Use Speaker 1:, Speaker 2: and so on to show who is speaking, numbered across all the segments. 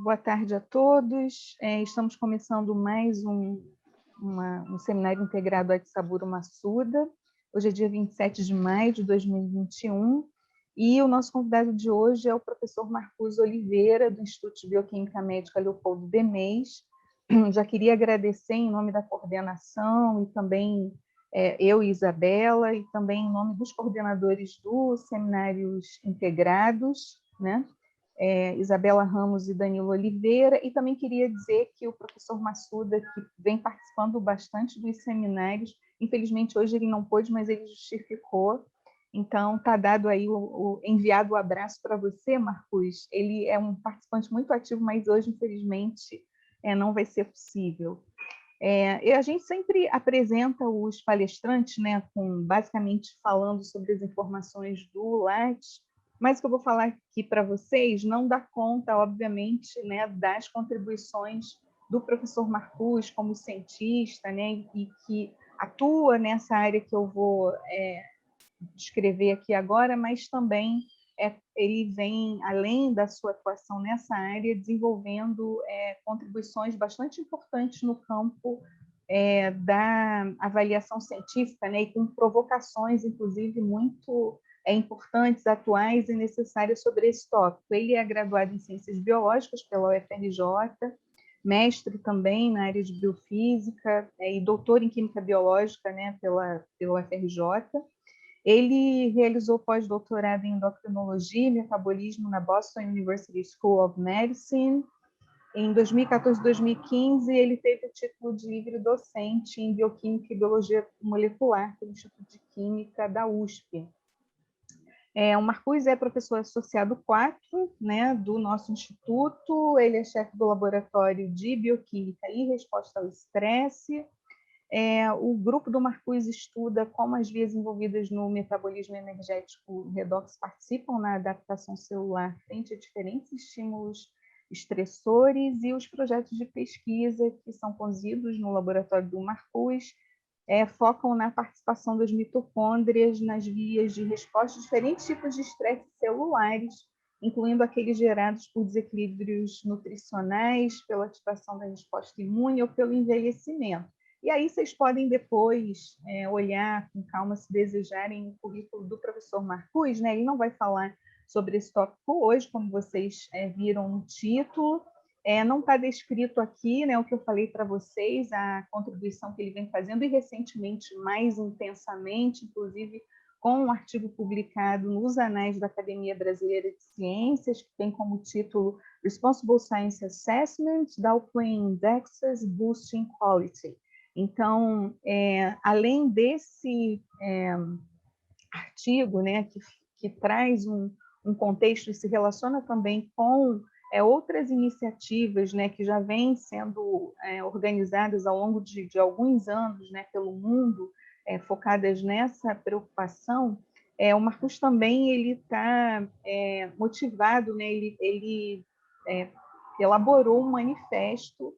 Speaker 1: Boa tarde a todos. Estamos começando mais um seminário integrado à Saburo Massuda. Hoje é dia 27 de maio de 2021 e o nosso convidado de hoje é o professor Marcuse Oliveira, do Instituto de Bioquímica Médica Leopoldo Demez. Já queria agradecer em nome da coordenação e também eu e Isabela, e também em nome dos coordenadores dos seminários integrados, né? Isabela Ramos e Danilo Oliveira, e também queria dizer que o professor Massuda, que vem participando bastante dos seminários, infelizmente hoje ele não pôde, mas ele justificou, então está dado aí enviado o abraço para você, Marcus. Ele é um participante muito ativo, mas hoje, infelizmente, não vai ser possível. E a gente sempre apresenta os palestrantes, né, basicamente falando sobre as informações do Lattes, mas o que eu vou falar aqui para vocês não dá conta, obviamente, né, das contribuições do professor Marcuse como cientista, né, e que atua nessa área que eu vou descrever aqui agora, mas também ele vem, além da sua atuação nessa área, desenvolvendo contribuições bastante importantes no campo da avaliação científica, né, e com provocações, inclusive, muito importantes, atuais e necessárias sobre esse tópico. Ele é graduado em Ciências Biológicas pela UFRJ, mestre também na área de Biofísica e doutor em Química Biológica, né, pela UFRJ. Ele realizou pós-doutorado em endocrinologia e metabolismo na Boston University School of Medicine. Em 2014 e 2015, ele teve o título de livre docente em Bioquímica e Biologia Molecular pelo Instituto de Química da USP. O Marcuse é professor associado 4, né, do nosso instituto. Ele é chefe do Laboratório de Bioquímica e Resposta ao Estresse. O grupo do Marcuse estuda como as vias envolvidas no metabolismo energético redox participam na adaptação celular frente a diferentes estímulos estressores, e os projetos de pesquisa que são conduzidos no laboratório do Marcuse focam na participação das mitocôndrias nas vias de resposta a diferentes tipos de estresse celulares, incluindo aqueles gerados por desequilíbrios nutricionais, pela ativação da resposta imune ou pelo envelhecimento. E aí vocês podem depois olhar com calma, se desejarem, o currículo do professor Marcuse, né? Ele não vai falar sobre esse tópico hoje, como vocês viram no título. Não está descrito aqui, né, o que eu falei para vocês, a contribuição que ele vem fazendo, e recentemente mais intensamente, inclusive com um artigo publicado nos Anais da Academia Brasileira de Ciências, que tem como título Responsible Science Assessment, Dow-Queen Indexes Boosting Quality. Então, além desse artigo, né, que traz um contexto e se relaciona também com outras iniciativas, né, que já vêm sendo organizadas ao longo de alguns anos, né, pelo mundo, focadas nessa preocupação, o Marcuse também ele está motivado, né, ele elaborou um manifesto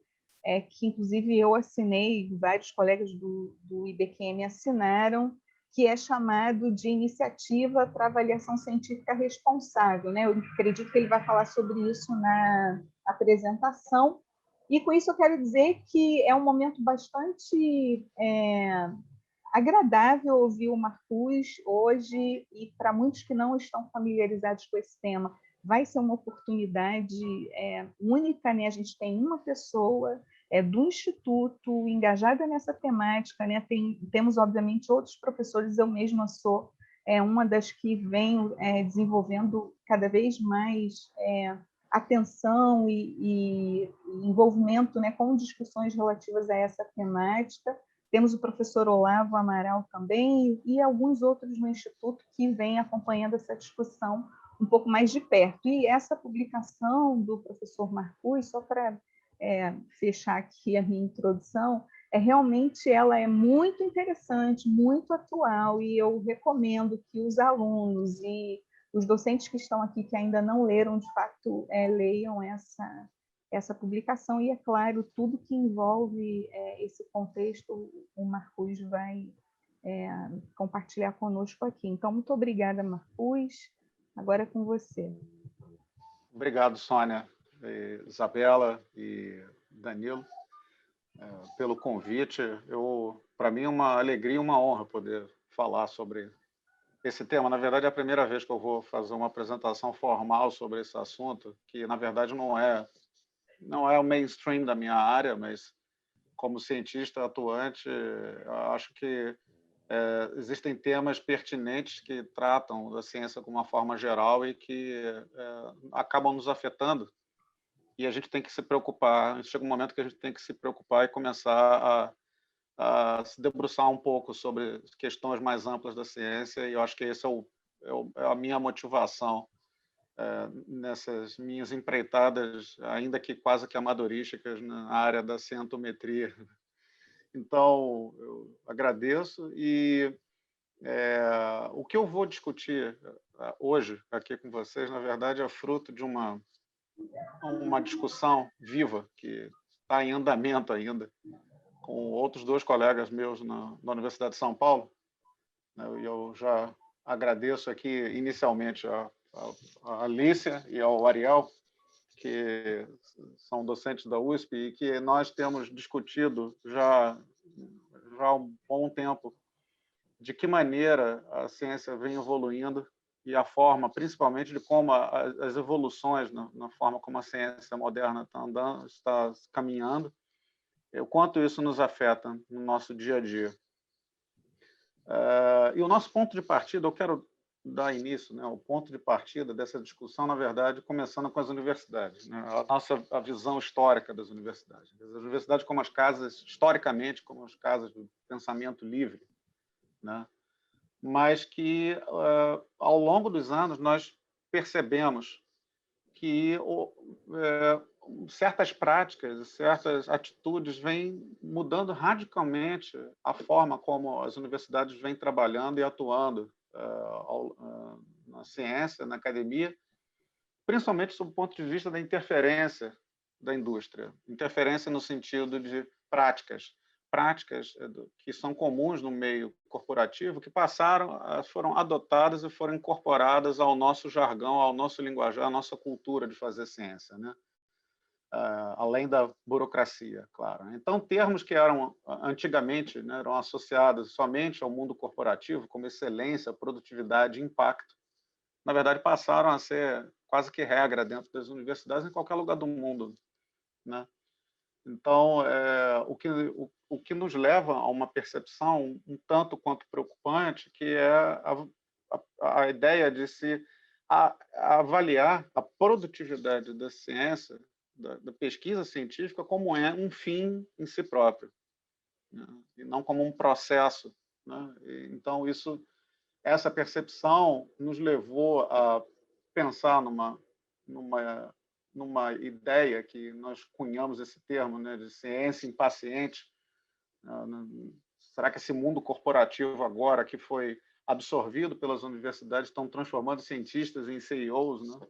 Speaker 1: que, inclusive, eu assinei, vários colegas do IBQM assinaram, que é chamado de Iniciativa para Avaliação Científica Responsável, né? Eu acredito que ele vai falar sobre isso na apresentação, e com isso eu quero dizer que é um momento bastante agradável ouvir o Marcuse hoje, e para muitos que não estão familiarizados com esse tema, vai ser uma oportunidade única, né? A gente tem uma pessoa do Instituto engajada nessa temática, né? Temos, obviamente, outros professores, eu mesma sou uma das que venho desenvolvendo cada vez mais atenção e envolvimento, né, com discussões relativas a essa temática. Temos o professor Olavo Amaral também, e alguns outros no Instituto que vêm acompanhando essa discussão um pouco mais de perto. E essa publicação do professor Marcuse, só para fechar aqui a minha introdução, realmente ela é muito interessante, muito atual, e eu recomendo que os alunos e os docentes que estão aqui, que ainda não leram, de fato, leiam essa publicação, e, é claro, tudo que envolve esse contexto, o Marcuse vai compartilhar conosco aqui. Então, muito obrigada, Marcuse. Agora é com você.
Speaker 2: Obrigado, Sônia. Isabela e Danilo, pelo convite. Para mim é uma alegria e uma honra poder falar sobre esse tema. Na verdade, é a primeira vez que eu vou fazer uma apresentação formal sobre esse assunto, que, na verdade, não é o mainstream da minha área, mas, como cientista atuante, eu acho que existem temas pertinentes que tratam da ciência de uma forma geral e que acabam nos afetando. E a gente tem que se preocupar. Chega um momento que a gente tem que se preocupar e começar a se debruçar um pouco sobre questões mais amplas da ciência, e eu acho que essa é a minha motivação nessas minhas empreitadas, ainda que quase que amadorísticas, na área da cientometria. Então, eu agradeço, e o que eu vou discutir hoje aqui com vocês, na verdade, é fruto de uma discussão viva que está em andamento ainda, com outros 2 colegas meus na Universidade de São Paulo. E eu já agradeço aqui inicialmente a Alícia e ao Ariel, que são docentes da USP, e que nós temos discutido já há um bom tempo de que maneira a ciência vem evoluindo e a forma, principalmente, de como as evoluções na forma como a ciência moderna está caminhando, o quanto isso nos afeta no nosso dia a dia. E o nosso ponto de partida, eu quero dar início, o ponto de partida dessa discussão, na verdade, começando com as universidades, a visão histórica das universidades. As universidades como as casas, historicamente, como as casas do pensamento livre, mas que, ao longo dos anos, nós percebemos que certas práticas, certas atitudes vêm mudando radicalmente a forma como as universidades vêm trabalhando e atuando na ciência, na academia, principalmente sob o ponto de vista da interferência da indústria. Interferência no sentido de práticas que são comuns no meio corporativo, que foram adotadas e foram incorporadas ao nosso jargão, ao nosso linguajar, à nossa cultura de fazer ciência, além da burocracia, claro. Então, termos que eram antigamente eram associados somente ao mundo corporativo, como excelência, produtividade e impacto, na verdade passaram a ser quase que regra dentro das universidades em qualquer lugar do mundo, Então, o que nos leva a uma percepção um tanto quanto preocupante, que é a ideia de se avaliar a produtividade da ciência, da pesquisa científica, como um fim em si próprio, e não como um processo. Então, essa percepção nos levou a pensar numa ideia que nós cunhamos esse termo, de ciência impaciente. Será que esse mundo corporativo agora, que foi absorvido pelas universidades, estão transformando cientistas em CEOs?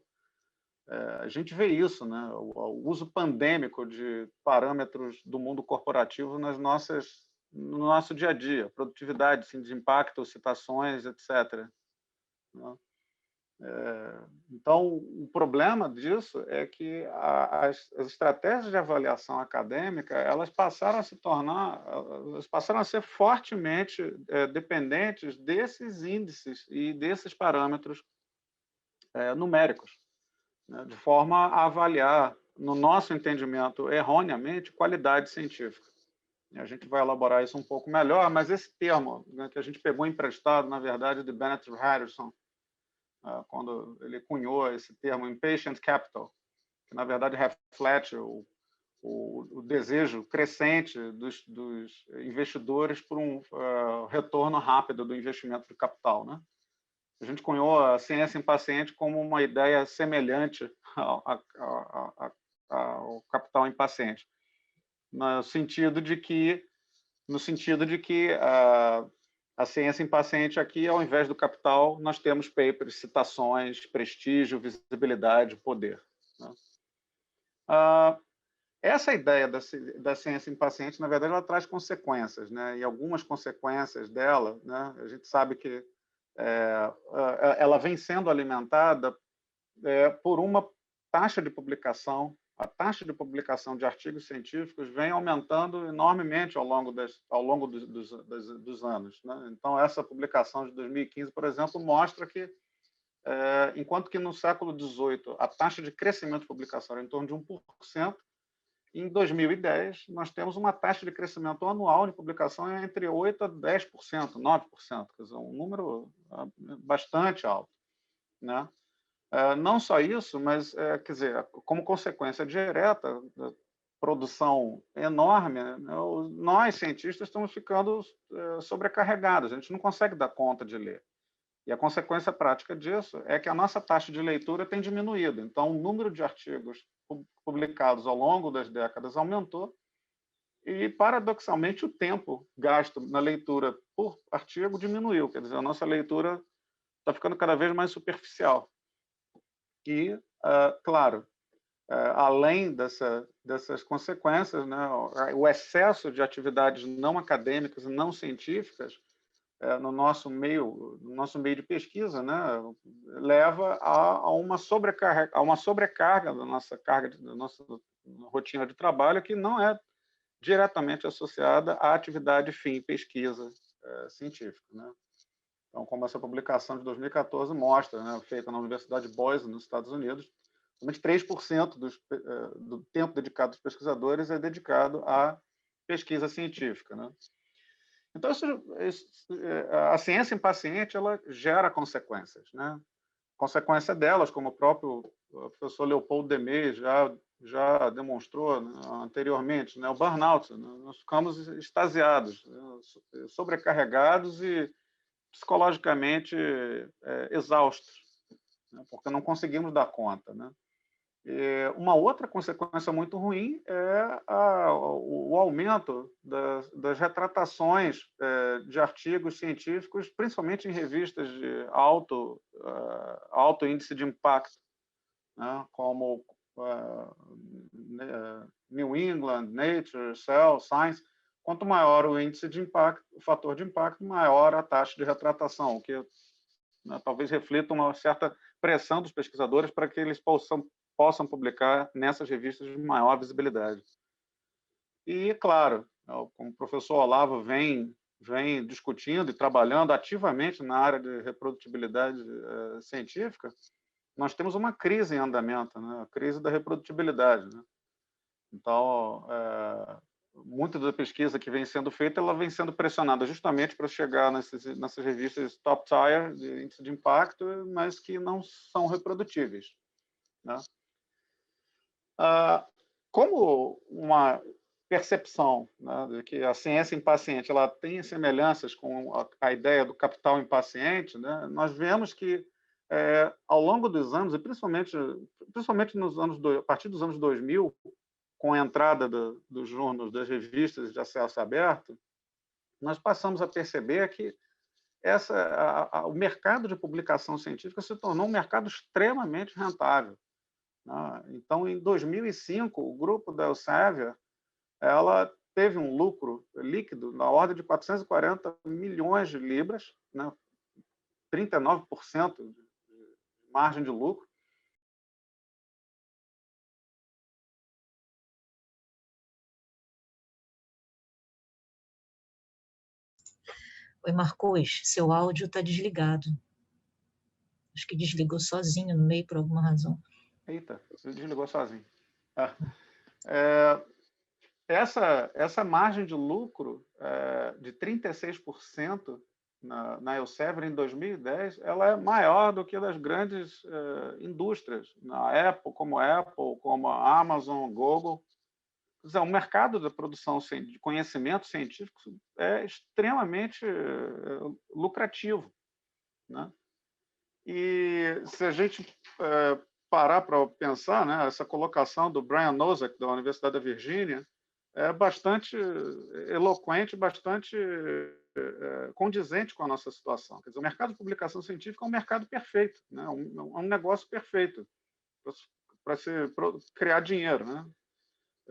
Speaker 2: A gente vê isso, o uso pandêmico de parâmetros do mundo corporativo no nosso dia a dia, produtividade, de impacto, citações, etc. Então, o problema disso é que as estratégias de avaliação acadêmica elas passaram a ser fortemente dependentes desses índices e desses parâmetros numéricos, de forma a avaliar, no nosso entendimento, erroneamente, qualidade científica. A gente vai elaborar isso um pouco melhor, mas esse termo que a gente pegou emprestado, na verdade, de Bennett Patterson, quando ele cunhou esse termo impatient capital, que na verdade reflete o desejo crescente dos investidores por um retorno rápido do investimento de capital, A gente cunhou a ciência impaciente como uma ideia semelhante ao capital impaciente, no sentido de que a ciência impaciente aqui, ao invés do capital, nós temos papers, citações, prestígio, visibilidade, poder. Essa ideia da ciência impaciente, na verdade, ela traz consequências, e algumas consequências dela, a gente sabe que ela vem sendo alimentada por uma taxa de publicação de artigos científicos vem aumentando enormemente ao longo dos anos, né? Então, essa publicação de 2015, por exemplo, mostra que, enquanto que no século XVIII a taxa de crescimento de publicação era em torno de 1%, em 2010 nós temos uma taxa de crescimento anual de publicação entre 8% a 10%, 9%, quer dizer, um número bastante alto, né? Não só isso, mas, quer dizer, como consequência direta da produção enorme, né, nós, cientistas, estamos ficando sobrecarregados, a gente não consegue dar conta de ler. E a consequência prática disso é que a nossa taxa de leitura tem diminuído. Então, o número de artigos publicados ao longo das décadas aumentou e, paradoxalmente, o tempo gasto na leitura por artigo diminuiu. Quer dizer, a nossa leitura está ficando cada vez mais superficial. E, claro, além dessas consequências, né, o excesso de atividades não acadêmicas e não científicas no nosso meio de pesquisa, né, leva a uma sobrecarga da nossa rotina de trabalho que não é diretamente associada à atividade fim pesquisa científica, né? Então, como essa publicação de 2014 mostra, né, feita na Universidade Boise, nos Estados Unidos, somente 3% do tempo dedicado aos pesquisadores é dedicado à pesquisa científica, né? Então, a ciência impaciente ela gera consequências, né? Consequência delas, como o próprio professor Leopoldo Demet já demonstrou, né, anteriormente, né, o burnout, né? Nós ficamos extasiados, né, sobrecarregados e psicologicamente exaustos, né, porque não conseguimos dar conta, né? Uma outra consequência muito ruim é o aumento das retratações de artigos científicos, principalmente em revistas de alto índice de impacto, né, como New England, Nature, Cell, Science. Quanto maior o índice de impacto, o fator de impacto, maior a taxa de retratação, o que, né, talvez reflita uma certa pressão dos pesquisadores para que eles possam publicar nessas revistas de maior visibilidade. E, claro, como o professor Olavo vem discutindo e trabalhando ativamente na área de reprodutibilidade científica, nós temos uma crise em andamento, né? A crise da reprodutibilidade, né? Então, muita da pesquisa que vem sendo feita, ela vem sendo pressionada justamente para chegar nessas revistas top tier, de índice de impacto, mas que não são reprodutíveis, né? Como uma percepção, né, de que a ciência impaciente ela tem semelhanças com a ideia do capital impaciente, né, nós vemos que, ao longo dos anos, e principalmente a partir dos anos 2000, com a entrada dos jornais, das revistas de acesso aberto, nós passamos a perceber que o mercado de publicação científica se tornou um mercado extremamente rentável. Então, em 2005, o grupo da Elsevier ela teve um lucro líquido na ordem de 440 milhões de libras, né? 39% de margem de lucro.
Speaker 3: Oi, Marcos, seu áudio está desligado. Acho que desligou sozinho no meio por alguma razão.
Speaker 2: Eita, desligou sozinho. Essa margem de lucro de 36% na Elsevier em 2010, ela é maior do que a das grandes indústrias, como a Apple, como a Amazon, Google. Quer dizer, o mercado da produção de conhecimento científico é extremamente lucrativo, né? E se a gente parar para pensar, né, essa colocação do Brian Nosek, da Universidade da Virgínia, é bastante eloquente, bastante condizente com a nossa situação. Quer dizer, o mercado de publicação científica é um mercado perfeito, né? É um negócio perfeito para se criar dinheiro, né?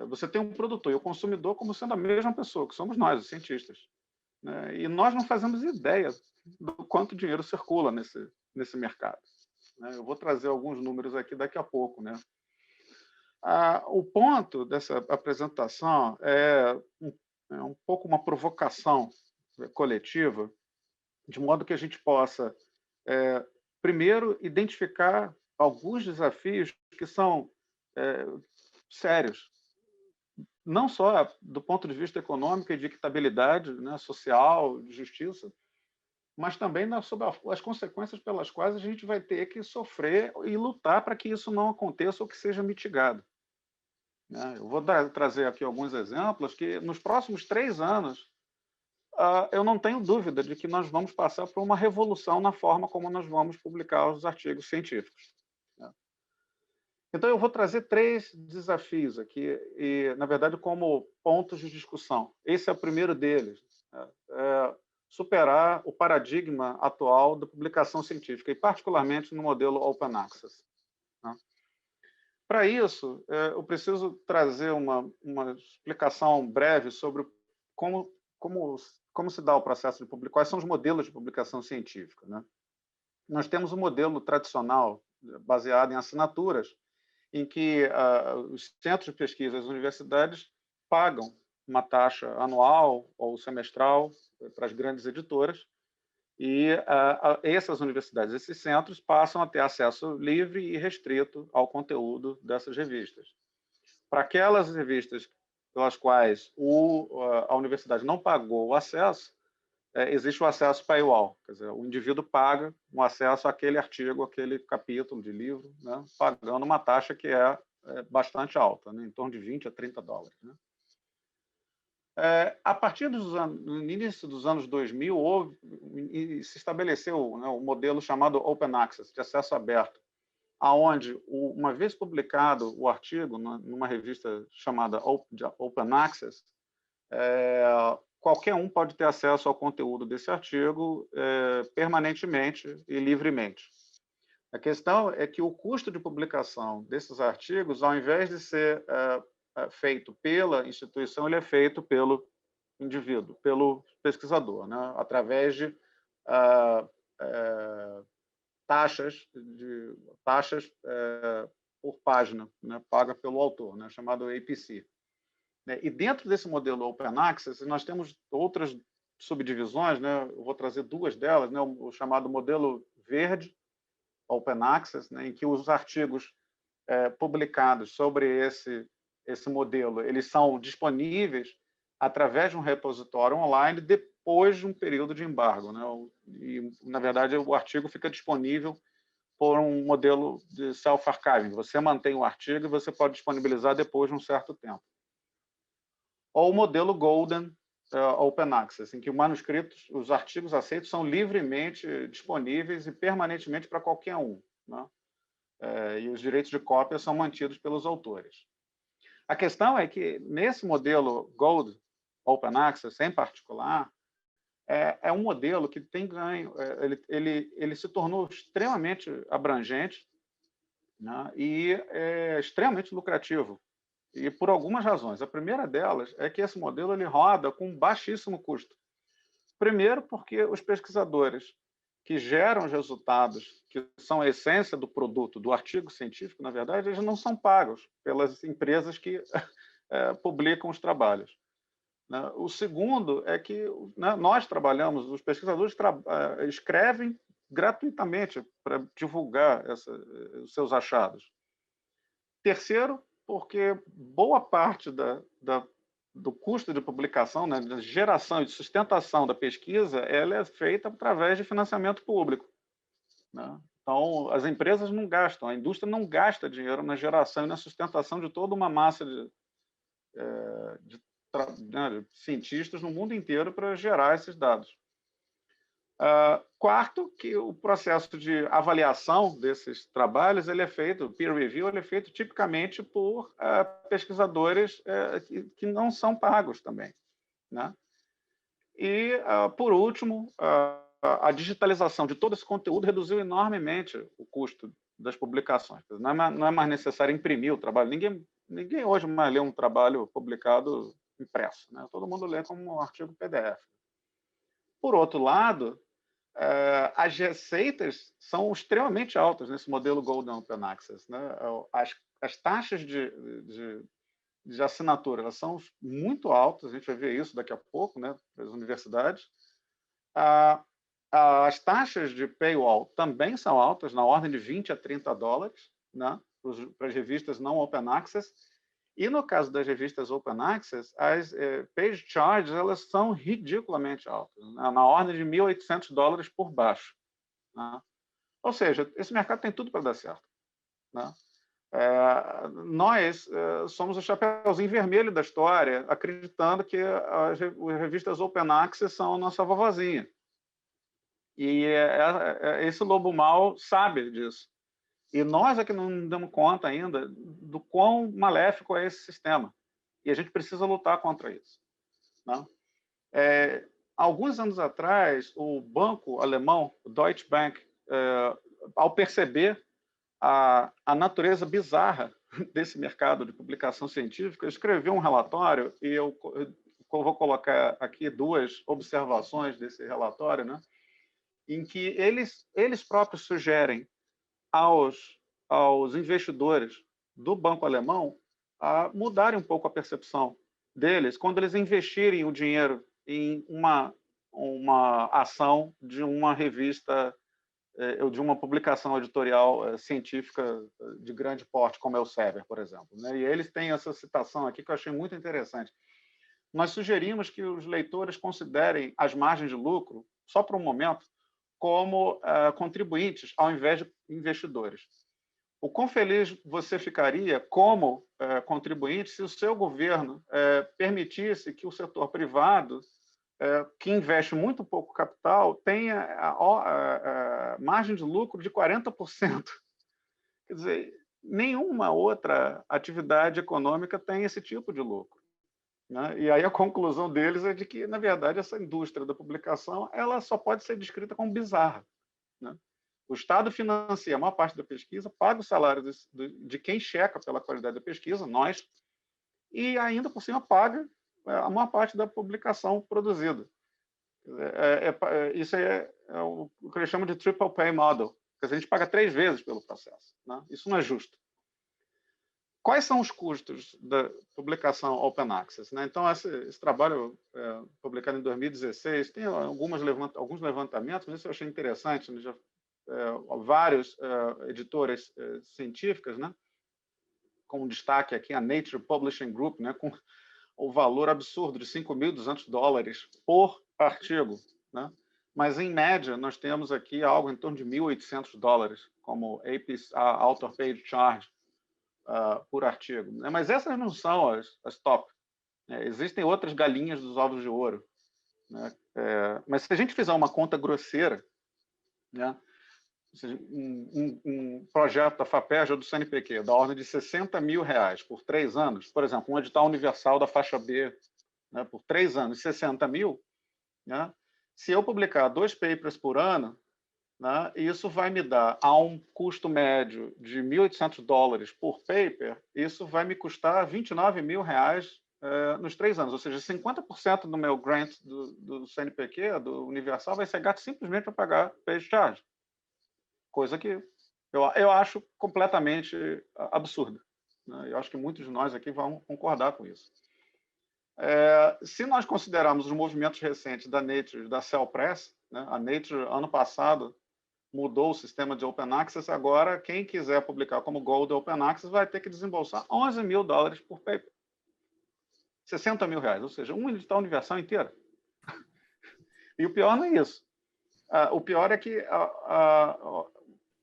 Speaker 2: Você tem um produtor e o consumidor como sendo a mesma pessoa, que somos nós, os cientistas, né? E nós não fazemos ideia do quanto dinheiro circula nesse mercado, né? Eu vou trazer alguns números aqui daqui a pouco, né? O ponto dessa apresentação é um pouco uma provocação coletiva, de modo que a gente possa, primeiro, identificar alguns desafios que são sérios, não só do ponto de vista econômico e de equitabilidade, né, social, de justiça, mas também sobre as consequências pelas quais a gente vai ter que sofrer e lutar para que isso não aconteça ou que seja mitigado. Eu vou trazer aqui alguns exemplos que, nos próximos 3 anos, eu não tenho dúvida de que nós vamos passar por uma revolução na forma como nós vamos publicar os artigos científicos. Então, eu vou trazer 3 desafios aqui, e, na verdade, como pontos de discussão. Esse é o primeiro deles, superar o paradigma atual da publicação científica, e particularmente no modelo Open Access. Para isso, eu preciso trazer uma explicação breve sobre como se dá o processo de publicação, quais são os modelos de publicação científica. Nós temos um modelo tradicional, baseado em assinaturas, em que os centros de pesquisa, as universidades, pagam uma taxa anual ou semestral para as grandes editoras, e essas universidades, esses centros, passam a ter acesso livre e restrito ao conteúdo dessas revistas. Para aquelas revistas pelas quais a universidade não pagou o acesso, existe o acesso paywall, quer dizer, o indivíduo paga um acesso àquele artigo, àquele capítulo de livro, né, pagando uma taxa que é bastante alta, né, em torno de $20 a $30. Né. A partir no início dos anos 2000, se estabeleceu, né, o modelo chamado Open Access, de acesso aberto, aonde, uma vez publicado o artigo numa revista chamada Open Access, qualquer um pode ter acesso ao conteúdo desse artigo permanentemente e livremente. A questão é que o custo de publicação desses artigos, ao invés de ser feito pela instituição, ele é feito pelo indivíduo, pelo pesquisador, né? Através de taxas por página, né? Paga pelo autor, né? Chamado APC. E dentro desse modelo Open Access, nós temos outras subdivisões, né? Eu vou trazer 2 delas, né? O chamado modelo verde, Open Access, né? Em que os artigos publicados sobre esse modelo, eles são disponíveis através de um repositório online depois de um período de embargo, né? E, na verdade, o artigo fica disponível por um modelo de self-archiving. Você mantém o artigo e você pode disponibilizar depois de um certo tempo. Ou o modelo Golden Open Access, em que os artigos aceitos são livremente disponíveis e permanentemente para qualquer um, né? E os direitos de cópia são mantidos pelos autores. A questão é que, nesse modelo Gold Open Access, em particular, é um modelo que tem ganho, ele se tornou extremamente abrangente, né? E extremamente lucrativo, e por algumas razões. A primeira delas é que esse modelo ele roda com baixíssimo custo. Primeiro, porque os pesquisadores que geram os resultados, que são a essência do produto, do artigo científico, na verdade, eles não são pagos pelas empresas que publicam os trabalhos. O segundo é que nós trabalhamos, os pesquisadores escrevem gratuitamente para divulgar os seus achados. Terceiro, porque boa parte do custo de publicação, né, de geração e de sustentação da pesquisa, ela é feita através de financiamento público, né? Então, as empresas não gastam, a indústria não gasta dinheiro na geração e na sustentação de toda uma massa de cientistas no mundo inteiro para gerar esses dados. Quarto, que o processo de avaliação desses trabalhos ele é feito, peer review, ele é feito tipicamente por pesquisadores que não são pagos também, né? E, por último, a digitalização de todo esse conteúdo reduziu enormemente o custo das publicações. Não é mais necessário imprimir o trabalho. Ninguém hoje mais lê um trabalho publicado impresso, né? Todo mundo lê como um artigo PDF. Por outro lado, as receitas são extremamente altas nesse modelo Golden Open Access, né? As taxas de assinatura, elas são muito altas, a gente vai ver isso daqui a pouco, né, das universidades. As taxas de paywall também são altas, na ordem de $20 a $30, né, para as revistas não Open Access. E no caso das revistas Open Access, as page charges, elas são ridiculamente altas, né, na ordem de $1.800 por baixo, né? Ou seja, esse mercado tem tudo para dar certo, né? Nós somos o chapeuzinho vermelho da história, acreditando que as revistas Open Access são a nossa vovozinha. E esse lobo mau sabe disso. E nós é que não damos conta ainda do quão maléfico é esse sistema. E a gente precisa lutar contra isso, né? Alguns anos atrás, o banco alemão, o Deutsche Bank, ao perceber a natureza bizarra desse mercado de publicação científica, escreveu um relatório, e eu vou colocar aqui duas observações desse relatório, né, em que eles próprios sugerem aos investidores do banco alemão a mudarem um pouco a percepção deles quando eles investirem o dinheiro em uma ação de uma revista ou de uma publicação editorial científica de grande porte, como é o Elsevier, por exemplo, né? E eles têm essa citação aqui que eu achei muito interessante. Nós sugerimos que os leitores considerem as margens de lucro, só por um momento, como contribuintes ao invés de investidores. O quão feliz você ficaria como contribuinte se o seu governo permitisse que o setor privado, que investe muito pouco capital, tenha a margem de lucro de 40%. Quer dizer, nenhuma outra atividade econômica tem esse tipo de lucro, né? E aí a conclusão deles é de que, na verdade, essa indústria da publicação ela só pode ser descrita como bizarra, né? O Estado financia a maior parte da pesquisa, paga o salário de quem checa pela qualidade da pesquisa, nós, e ainda por cima paga a maior parte da publicação produzida. Isso é o que eles chamam de triple pay model. Quer dizer, a gente paga 3 vezes pelo processo, né? Isso não é justo. Quais são os custos da publicação Open Access, né? Então, esse trabalho publicado em 2016 tem alguns levantamentos, mas isso eu achei interessante, né? Várias editoras científicas, né, com destaque aqui a Nature Publishing Group, né, com o valor absurdo de $5.200 por artigo, né? Mas, em média, nós temos aqui algo em torno de $1.800 como Author Page Charge por artigo, né? Mas essas não são as top, né? Existem outras galinhas dos ovos de ouro, né? Mas se a gente fizer uma conta grosseira, né, um projeto da FAPERJ ou do CNPq da ordem de R$60 mil por 3 anos, por exemplo, um edital universal da faixa B, né, por 3 anos, 60 mil, né, se eu publicar 2 papers por ano, né, isso vai me dar, a um custo médio de $1.800 por paper, isso vai me custar R$29 mil nos 3 anos, ou seja, 50% do meu grant do CNPq, do Universal, vai ser gasto simplesmente para pagar page charge. Coisa que eu acho completamente absurda, né? Eu acho que muitos de nós aqui vão concordar com isso. Se nós considerarmos os movimentos recentes da Nature, da Cell Press, né? A Nature, ano passado, mudou o sistema de Open Access, agora quem quiser publicar como Gold Open Access vai ter que desembolsar $11 mil por paper. R$60 mil, ou seja, um edital universal inteiro. E o pior não é isso. O pior é que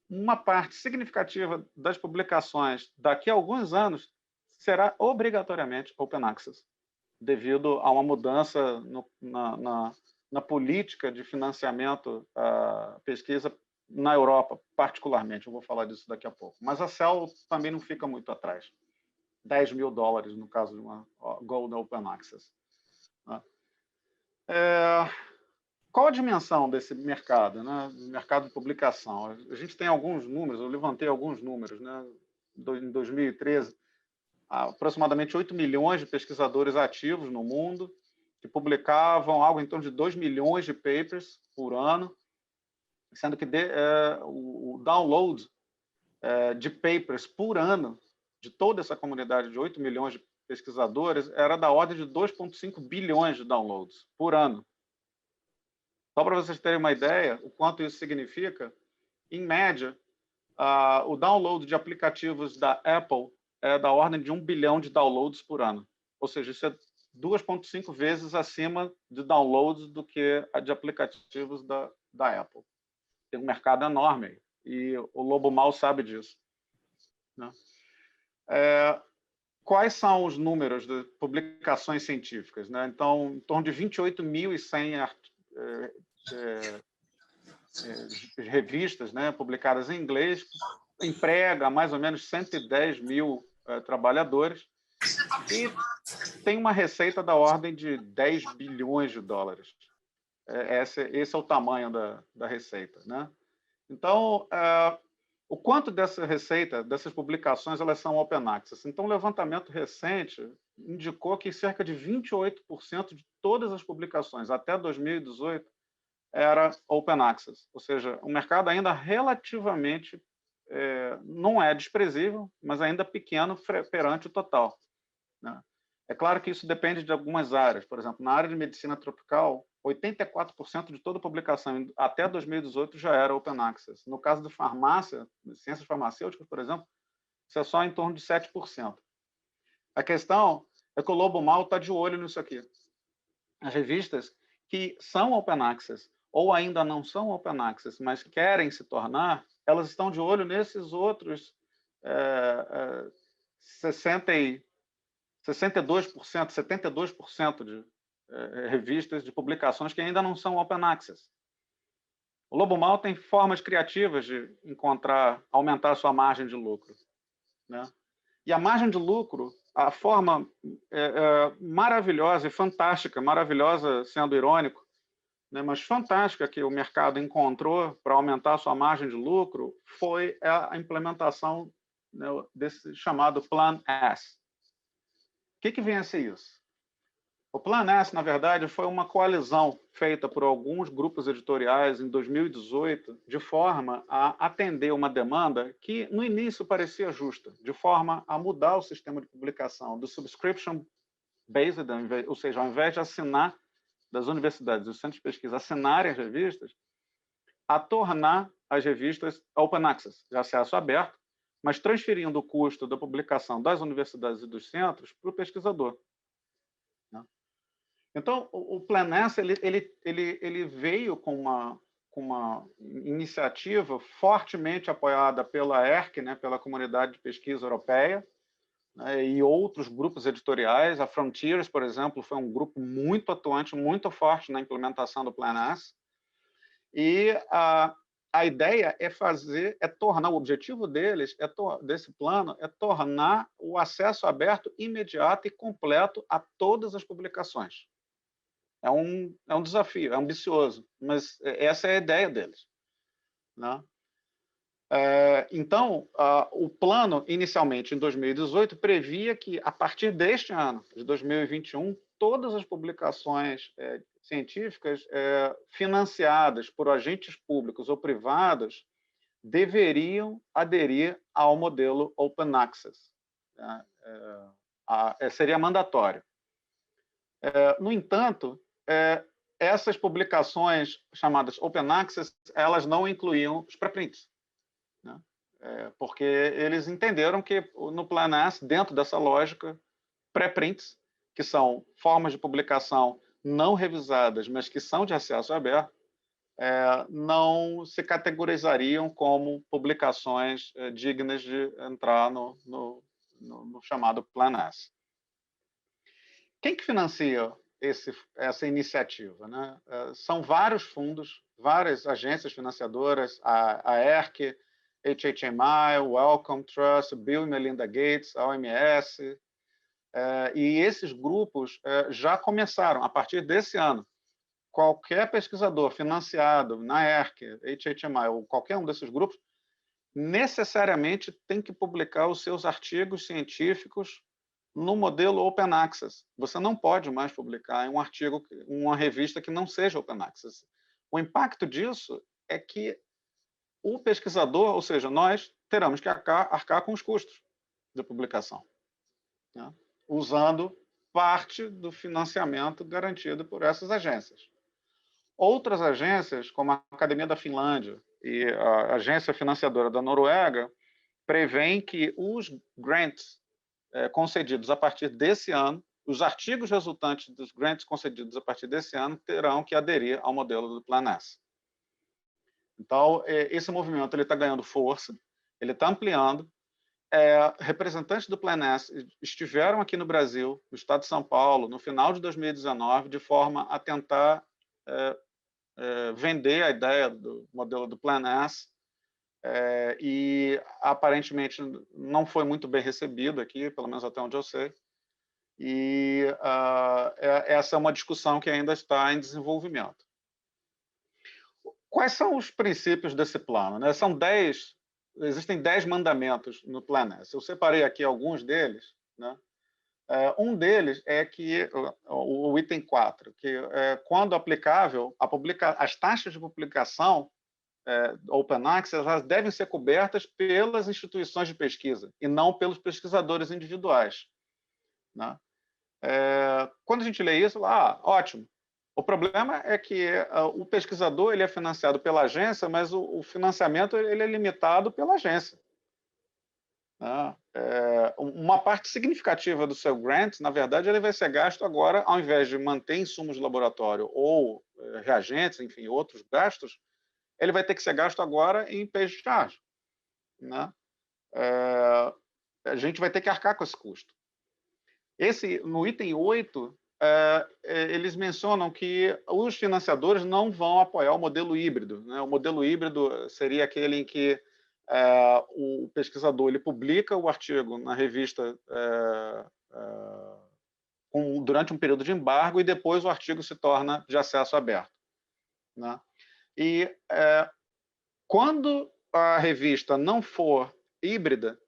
Speaker 2: uma parte significativa das publicações daqui a alguns anos será obrigatoriamente Open Access, devido a uma mudança na política de financiamento à pesquisa na Europa, particularmente. Eu vou falar disso daqui a pouco. Mas a Cell também não fica muito atrás. $10 mil no caso de uma Gold Open Access. Qual a dimensão desse mercado, né? Mercado de publicação? A gente tem alguns números, eu levantei alguns números, né? Em 2013, aproximadamente 8 milhões de pesquisadores ativos no mundo, que publicavam algo em torno de 2 milhões de papers por ano. sendo que o download de papers por ano de toda essa comunidade de 8 milhões de pesquisadores era da ordem de 2,5 bilhões de downloads por ano. Só para vocês terem uma ideia o quanto isso significa, em média, o download de aplicativos da Apple é da ordem de 1 bilhão de downloads por ano. Ou seja, isso é 2,5 vezes acima de downloads do que a de aplicativos da Apple. Tem um mercado enorme aí, e o lobo mau sabe disso, né? Quais são os números de publicações científicas, né? Então, em torno de 28.100 revistas, né, publicadas em inglês, emprega mais ou menos 110 mil trabalhadores e tem uma receita da ordem de 10 bilhões de dólares. Esse é o tamanho da receita, né? Então, o quanto dessa receita, dessas publicações, elas são open access? Então, um levantamento recente indicou que cerca de 28% de todas as publicações até 2018 era open access, ou seja, um mercado ainda relativamente, não é desprezível, mas ainda pequeno perante o total, né? É claro que isso depende de algumas áreas. Por exemplo, na área de medicina tropical, 84% de toda publicação até 2018 já era open access. No caso de farmácia, de ciências farmacêuticas, por exemplo, isso é só em torno de 7%. A questão é que o lobo mau está de olho nisso aqui. As revistas que são open access ou ainda não são open access, mas querem se tornar, elas estão de olho nesses outros 62%, 72% de revistas, de publicações que ainda não são open access. O lobo mau tem formas criativas de aumentar a sua margem de lucro, né? E a margem de lucro, a forma maravilhosa e fantástica, maravilhosa sendo irônico, né, mas fantástica que o mercado encontrou para aumentar a sua margem de lucro foi a implementação, né, desse chamado Plan S. O que vem a ser isso? O Plan S, na verdade, foi uma coalizão feita por alguns grupos editoriais em 2018, de forma a atender uma demanda que, no início, parecia justa, de forma a mudar o sistema de publicação do subscription-based, ou seja, ao invés de assinar das universidades e dos centros de pesquisa assinarem as revistas, a tornar as revistas open access, de acesso aberto, mas transferindo o custo da publicação das universidades e dos centros para o pesquisador, né? Então, o Plan S ele veio com uma iniciativa fortemente apoiada pela ERC, né, pela Comunidade de Pesquisa Europeia, né, e outros grupos editoriais. A Frontiers, por exemplo, foi um grupo muito atuante, muito forte na implementação do Plan S. E a ideia é tornar, o objetivo deles, desse plano, é tornar o acesso aberto imediato e completo a todas as publicações. É um desafio, é ambicioso, mas essa é a ideia deles, né? Então, o plano, inicialmente, em 2018, previa que, a partir deste ano, de 2021, todas as publicações científicas financiadas por agentes públicos ou privados deveriam aderir ao modelo Open Access, né? Seria mandatório. No entanto, essas publicações chamadas Open Access, elas não incluíam os preprints, né? Porque eles entenderam que no Plan S, dentro dessa lógica, preprints, que são formas de publicação não revisadas, mas que são de acesso aberto, não se categorizariam como publicações dignas de entrar no chamado Plan S. Quem que financia essa iniciativa, né? São vários fundos, várias agências financiadoras, a ERC, HHMI, Wellcome Trust, Bill e Melinda Gates, a OMS, e esses grupos já começaram, a partir desse ano, qualquer pesquisador financiado na ERC, HHMI ou qualquer um desses grupos, necessariamente tem que publicar os seus artigos científicos no modelo Open Access. Você não pode mais publicar em uma revista que não seja Open Access. O impacto disso é que o pesquisador, ou seja, nós teremos que arcar com os custos de publicação, né? Usando parte do financiamento garantido por essas agências. Outras agências, como a Academia da Finlândia e a agência financiadora da Noruega, prevêem que os grants concedidos a partir desse ano, os artigos resultantes dos grants concedidos a partir desse ano terão que aderir ao modelo do Plan S. Então, esse movimento está ganhando força, ele está ampliando. Representantes do Plan S estiveram aqui no Brasil, no estado de São Paulo, no final de 2019, de forma a tentar vender a ideia do modelo do Plan S, e aparentemente não foi muito bem recebido aqui, pelo menos até onde eu sei. E essa é uma discussão que ainda está em desenvolvimento. Quais são os princípios desse plano, né? Existem 10 mandamentos no Plan S. Eu separei aqui alguns deles, né? Um deles é que o item 4, que quando aplicável, as taxas de publicação Open Access, elas devem ser cobertas pelas instituições de pesquisa e não pelos pesquisadores individuais, né? Quando a gente lê isso, ótimo. O problema é que o pesquisador ele é financiado pela agência, mas o financiamento ele é limitado pela agência, né? Uma parte significativa do seu grant, na verdade, ele vai ser gasto agora, ao invés de manter insumos de laboratório ou reagentes, enfim, outros gastos, ele vai ter que ser gasto agora em pay charge, né? A gente vai ter que arcar com esse custo. No item 8, eles mencionam que os financiadores não vão apoiar o modelo híbrido, né? O modelo híbrido seria aquele em que o pesquisador ele publica o artigo na revista durante um período de embargo e depois o artigo se torna de acesso aberto, né? E quando a revista não for híbrida,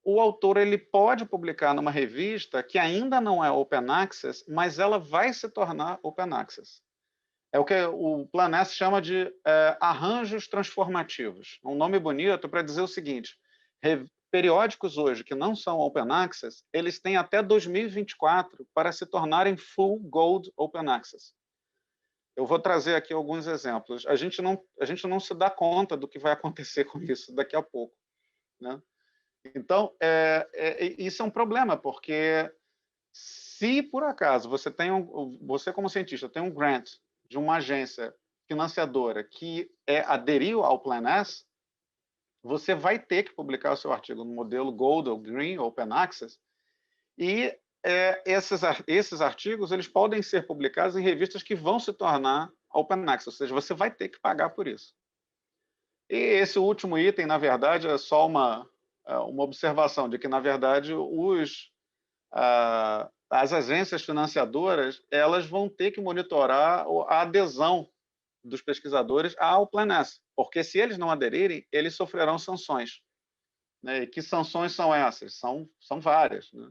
Speaker 2: o autor ele pode publicar numa revista que ainda não é Open Access, mas ela vai se tornar Open Access. É o que o Plan S chama de arranjos transformativos. Um nome bonito para dizer o seguinte: periódicos hoje que não são Open Access, eles têm até 2024 para se tornarem Full Gold Open Access. Eu vou trazer aqui alguns exemplos. A gente não se dá conta do que vai acontecer com isso daqui a pouco, né? Então, isso é um problema, porque se por acaso você como cientista tem um grant de uma agência financiadora que aderiu ao Plan S, você vai ter que publicar o seu artigo no modelo Gold ou Green Open Access, e esses artigos eles podem ser publicados em revistas que vão se tornar Open Access, ou seja, você vai ter que pagar por isso. E esse último item, na verdade, é só uma observação de que, na verdade, as agências financiadoras elas vão ter que monitorar a adesão dos pesquisadores ao Plan S, porque se eles não aderirem, eles sofrerão sanções, né? E que sanções são essas? São várias, né?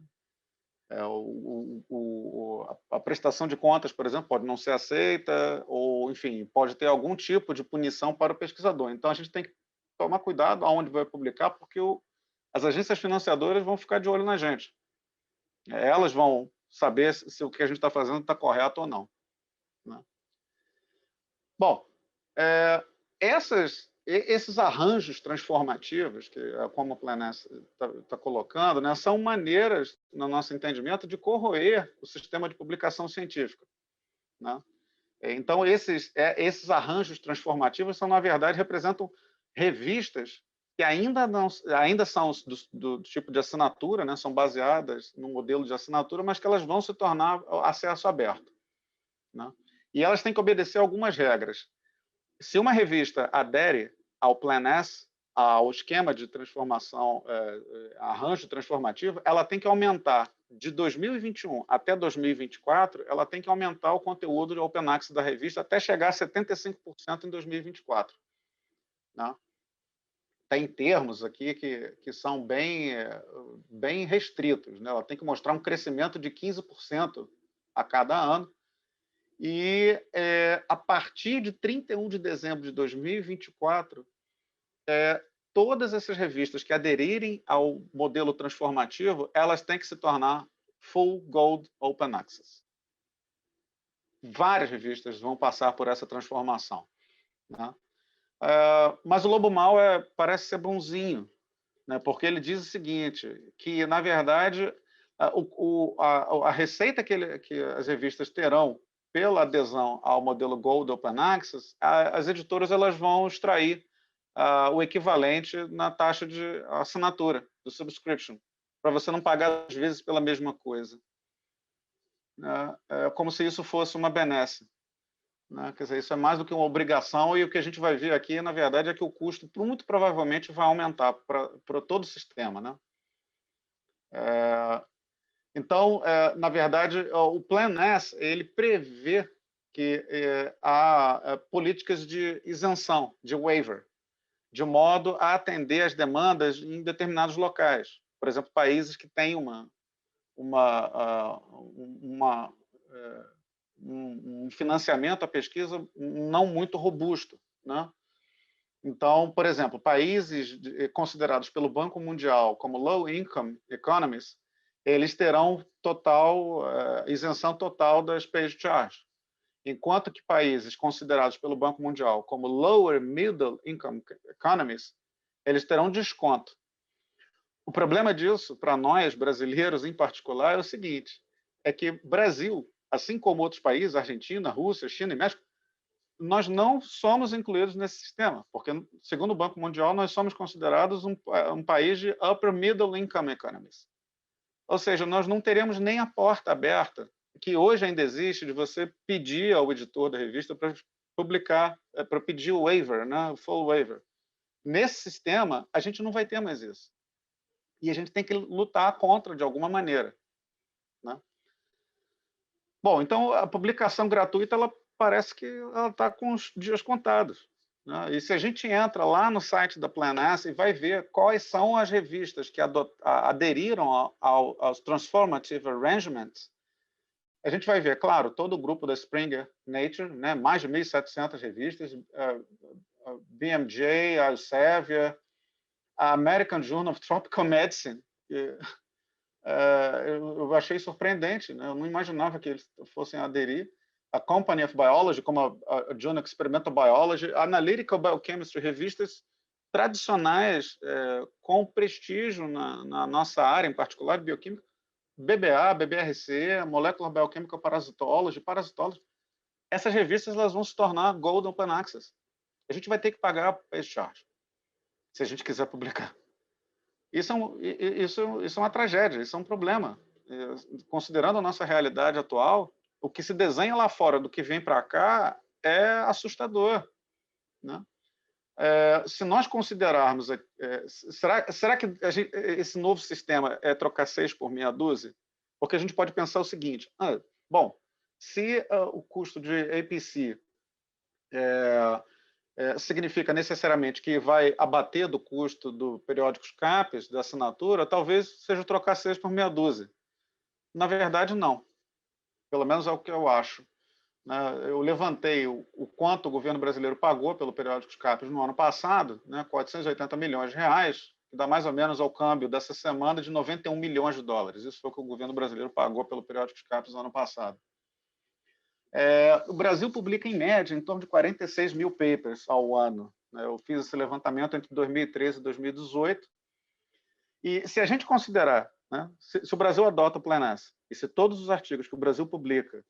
Speaker 2: A prestação de contas, por exemplo, pode não ser aceita, ou, enfim, pode ter algum tipo de punição para o pesquisador. Então, a gente tem que tomar cuidado aonde vai publicar, porque as agências financiadoras vão ficar de olho na gente. Elas vão saber se o que a gente está fazendo está correto ou não, né? Bom, esses arranjos transformativos, que como o Plan S está colocando, né, são maneiras, no nosso entendimento, de corroer o sistema de publicação científica, né? Então, esses arranjos transformativos são, na verdade, representam revistas que ainda são do tipo de assinatura, né, são baseadas no modelo de assinatura, mas que elas vão se tornar acesso aberto, né? E elas têm que obedecer algumas regras. Se uma revista adere ao Plan S, ao esquema de transformação, arranjo transformativo, ela tem que aumentar de 2021 até 2024, ela tem que aumentar o conteúdo de Open Access da revista até chegar a 75% em 2024, né? Tem termos aqui que são bem restritos, né? Ela tem que mostrar um crescimento de 15% a cada ano. E a partir de 31 de dezembro de 2024, todas essas revistas que aderirem ao modelo transformativo, elas têm que se tornar Full Gold Open Access. Várias revistas vão passar por essa transformação, né? Mas o Lobo Mal parece ser bonzinho, né? Porque ele diz o seguinte, que, na verdade, a receita que as revistas terão pela adesão ao modelo Gold Open Access, as editoras elas vão extrair o equivalente na taxa de assinatura, do subscription, para você não pagar às vezes pela mesma coisa. É como se isso fosse uma benesse. Né? Quer dizer, isso é mais do que uma obrigação, e o que a gente vai ver aqui, na verdade, é que o custo muito provavelmente vai aumentar para todo o sistema. Né? Então, na verdade, o Plan S ele prevê que há políticas de isenção, de waiver, de modo a atender às demandas em determinados locais. Por exemplo, países que têm um financiamento à pesquisa não muito robusto, né? Então, por exemplo, países considerados pelo Banco Mundial como low income economies, eles terão isenção total das page charge, enquanto que países considerados pelo Banco Mundial como lower middle income economies, eles terão desconto. O problema disso, para nós brasileiros em particular, é o seguinte, é que Brasil, assim como outros países, Argentina, Rússia, China e México, nós não somos incluídos nesse sistema, porque, segundo o Banco Mundial, nós somos considerados um país de upper middle income economies. Ou seja, nós não teremos nem a porta aberta, que hoje ainda existe, de você pedir ao editor da revista para publicar, para pedir o waiver, né, o full waiver. Nesse sistema, a gente não vai ter mais isso. E a gente tem que lutar contra de alguma maneira. Né? Bom, então a publicação gratuita, ela parece que ela está com os dias contados. Né? E se a gente entra lá no site da Plan S e vai ver quais são as revistas que aderiram aos Transformative Arrangements, a gente vai ver, claro, todo o grupo da Springer Nature, né? Mais de 1.700 revistas, BMJ, a Elsevier, a American Journal of Tropical Medicine, eu achei surpreendente, né? Eu não imaginava que eles fossem aderir. A Company of Biology, como a Journal Experimental Biology, a Analytical Biochemistry, revistas tradicionais com prestígio na nossa área, em particular, bioquímica, BBA, BBRC, Molecular Biochemical Parasitology, essas revistas elas vão se tornar Gold Open Access. A gente vai ter que pagar page charge, se a gente quiser publicar. Isso é uma tragédia, isso é um problema. Considerando a nossa realidade atual, o que se desenha lá fora do que vem para cá é assustador. Né? Se nós considerarmos... será que esse novo sistema é trocar 6 por meia dúzia? Porque a gente pode pensar o seguinte, bom, se o custo de APC significa necessariamente que vai abater do custo do periódicos CAPES, da assinatura, talvez seja trocar 6 por meia dúzia. Na verdade, não. Pelo menos é o que eu acho. Eu levantei o quanto o governo brasileiro pagou pelo periódicos CAPES no ano passado, né, 480 milhões de reais, que dá mais ou menos ao câmbio dessa semana de 91 milhões de dólares. Isso foi o que o governo brasileiro pagou pelo periódicos CAPES no ano passado. O Brasil publica, em média, em torno de 46 mil papers ao ano. Eu fiz esse levantamento entre 2013 e 2018. E se a gente considerar, né, se o Brasil adota o Plan S, e se todos os artigos que o Brasil publica,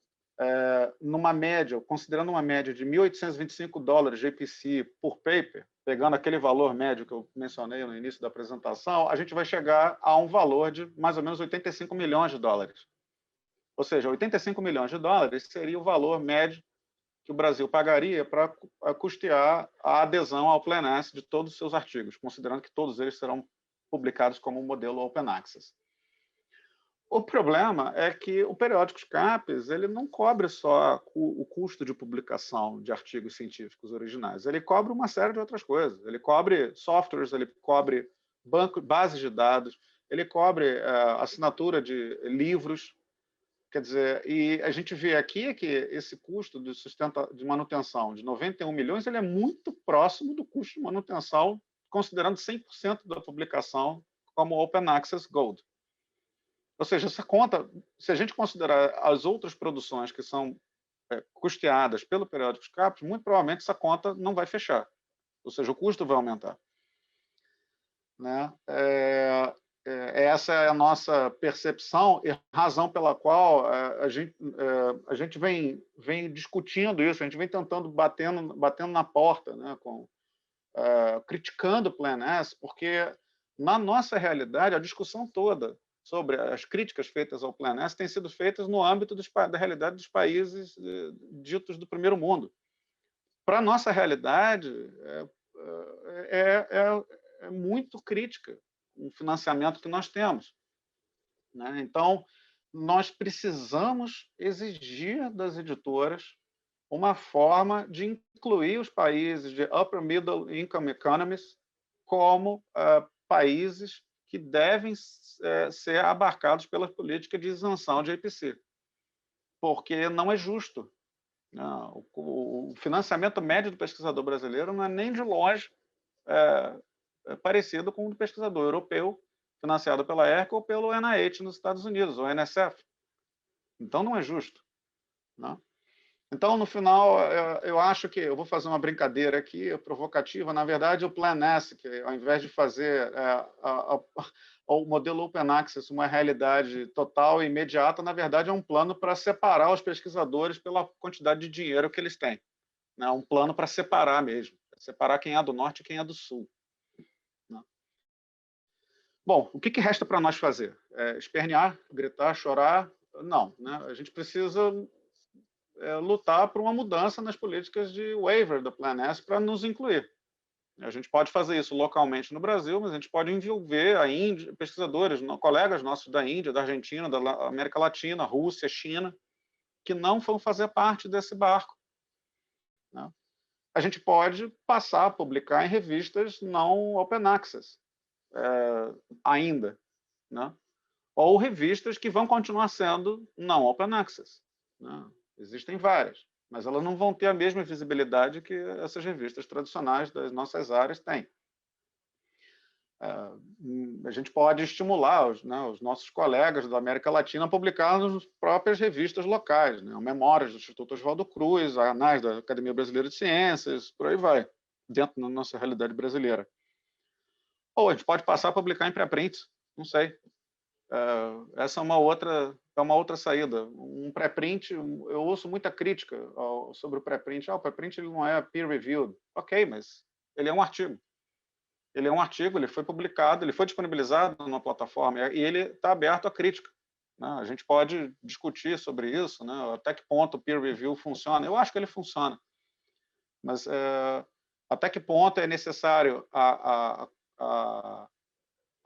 Speaker 2: numa média, considerando uma média de 1.825 dólares de APC por paper, pegando aquele valor médio que eu mencionei no início da apresentação, a gente vai chegar a um valor de mais ou menos 85 milhões de dólares. Ou seja, 85 milhões de dólares seria o valor médio que o Brasil pagaria para custear a adesão ao Plan S de todos os seus artigos, considerando que todos eles serão publicados como um modelo Open Access. O problema é que o periódicos CAPES ele não cobre só o custo de publicação de artigos científicos originais, ele cobre uma série de outras coisas. Ele cobre softwares, ele cobre bases de dados, ele cobre assinatura de livros. Quer dizer, e a gente vê aqui que esse custo de manutenção de 91 milhões ele é muito próximo do custo de manutenção considerando 100% da publicação como Open Access Gold. Ou seja, essa conta, se a gente considerar as outras produções que são custeadas pelo Periódicos Caput, muito provavelmente essa conta não vai fechar. Ou seja, o custo vai aumentar. Né? Essa é a nossa percepção e razão pela qual a gente vem discutindo isso, a gente vem tentando, batendo na porta, né, criticando o Plan S, porque, na nossa realidade, a discussão toda sobre as críticas feitas ao Plan S têm sido feitas no âmbito da realidade dos países ditos do primeiro mundo. Para a nossa realidade, é muito crítica o financiamento que nós temos. Né? Então, nós precisamos exigir das editoras uma forma de incluir os países de Upper Middle Income Economies como países que devem ser abarcados pela política de isenção de IPC, porque não é justo. Não, o financiamento médio do pesquisador brasileiro não é nem de longe parecido com o do pesquisador europeu, financiado pela ERC ou pelo NIH nos Estados Unidos, ou NSF. Então, não é justo. Não? Então, no final, eu acho que eu vou fazer uma brincadeira aqui, provocativa. Na verdade, o Plan S, que ao invés de fazer o modelo Open Access uma realidade total e imediata, na verdade, é um plano para separar os pesquisadores pela quantidade de dinheiro que eles têm. É um plano para separar mesmo, separar quem é do norte e quem é do sul. Bom, o que resta para nós fazer? Espernear, gritar, chorar? Não. Né? A gente precisa lutar por uma mudança nas políticas de waiver do Plan S para nos incluir. A gente pode fazer isso localmente no Brasil, mas a gente pode envolver a Índia, pesquisadores, colegas nossos da Índia, da Argentina, da América Latina, Rússia, China, que não vão fazer parte desse barco. Né? A gente pode passar a publicar em revistas não Open Access ainda, né? Ou revistas que vão continuar sendo não Open Access. Né? Existem várias, mas elas não vão ter a mesma visibilidade que essas revistas tradicionais das nossas áreas têm. A gente pode estimular os nossos colegas da América Latina a publicar nas próprias revistas locais, né? Memórias do Instituto Oswaldo Cruz, a ANAS da Academia Brasileira de Ciências, por aí vai, dentro da nossa realidade brasileira. Ou a gente pode passar a publicar em pré-print, não sei. Essa é uma outra saída. Um pré-print, eu ouço muita crítica sobre o pré-print. O pré-print ele não é peer-reviewed. Ok, mas ele é um artigo. Ele é um artigo, ele foi publicado, ele foi disponibilizado numa plataforma e ele está aberto à crítica. Né? A gente pode discutir sobre isso, né? Até que ponto o peer-review funciona. Eu acho que ele funciona. Mas até que ponto é necessário a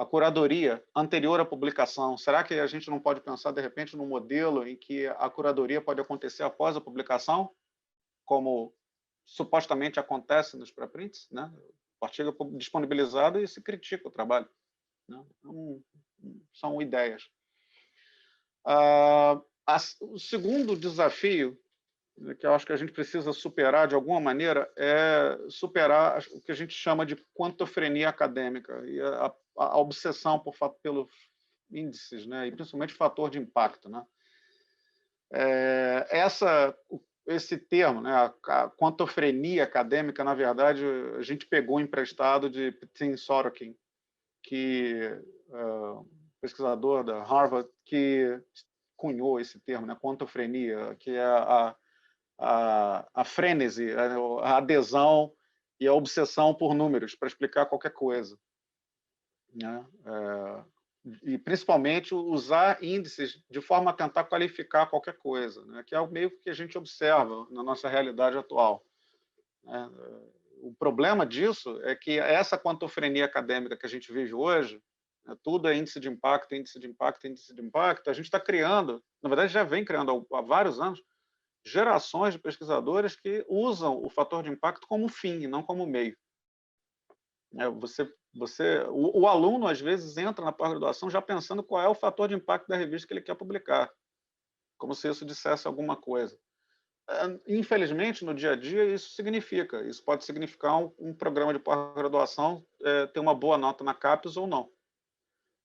Speaker 2: curadoria anterior à publicação? Será que a gente não pode pensar, de repente, num modelo em que a curadoria pode acontecer após a publicação, como supostamente acontece nos pré-prints? Né? O artigo é disponibilizado e se critica o trabalho. Né? Então, são ideias. O segundo desafio que eu acho que a gente precisa superar de alguma maneira é superar o que a gente chama de quantofrenia acadêmica e a obsessão pelos índices, né? E principalmente o fator de impacto. Né? Esse termo, né? A quantofrenia acadêmica, na verdade, a gente pegou emprestado de Tim Sorokin, pesquisador da Harvard, que cunhou esse termo, né? Quantofrenia, que é a frênese, a adesão e a obsessão por números para explicar qualquer coisa. Né? E, principalmente, usar índices de forma a tentar qualificar qualquer coisa, né? Que é o meio que a gente observa na nossa realidade atual. Né? O problema disso é que essa quantofrenia acadêmica que a gente vive hoje, né? Tudo é índice de impacto, índice de impacto, índice de impacto, a gente está criando, na verdade já vem criando há vários anos, gerações de pesquisadores que usam o fator de impacto como fim, não como meio. O aluno, às vezes, entra na pós-graduação já pensando qual é o fator de impacto da revista que ele quer publicar, como se isso dissesse alguma coisa. infelizmente, no dia a dia, isso pode significar um programa de pós-graduação ter uma boa nota na CAPES ou não,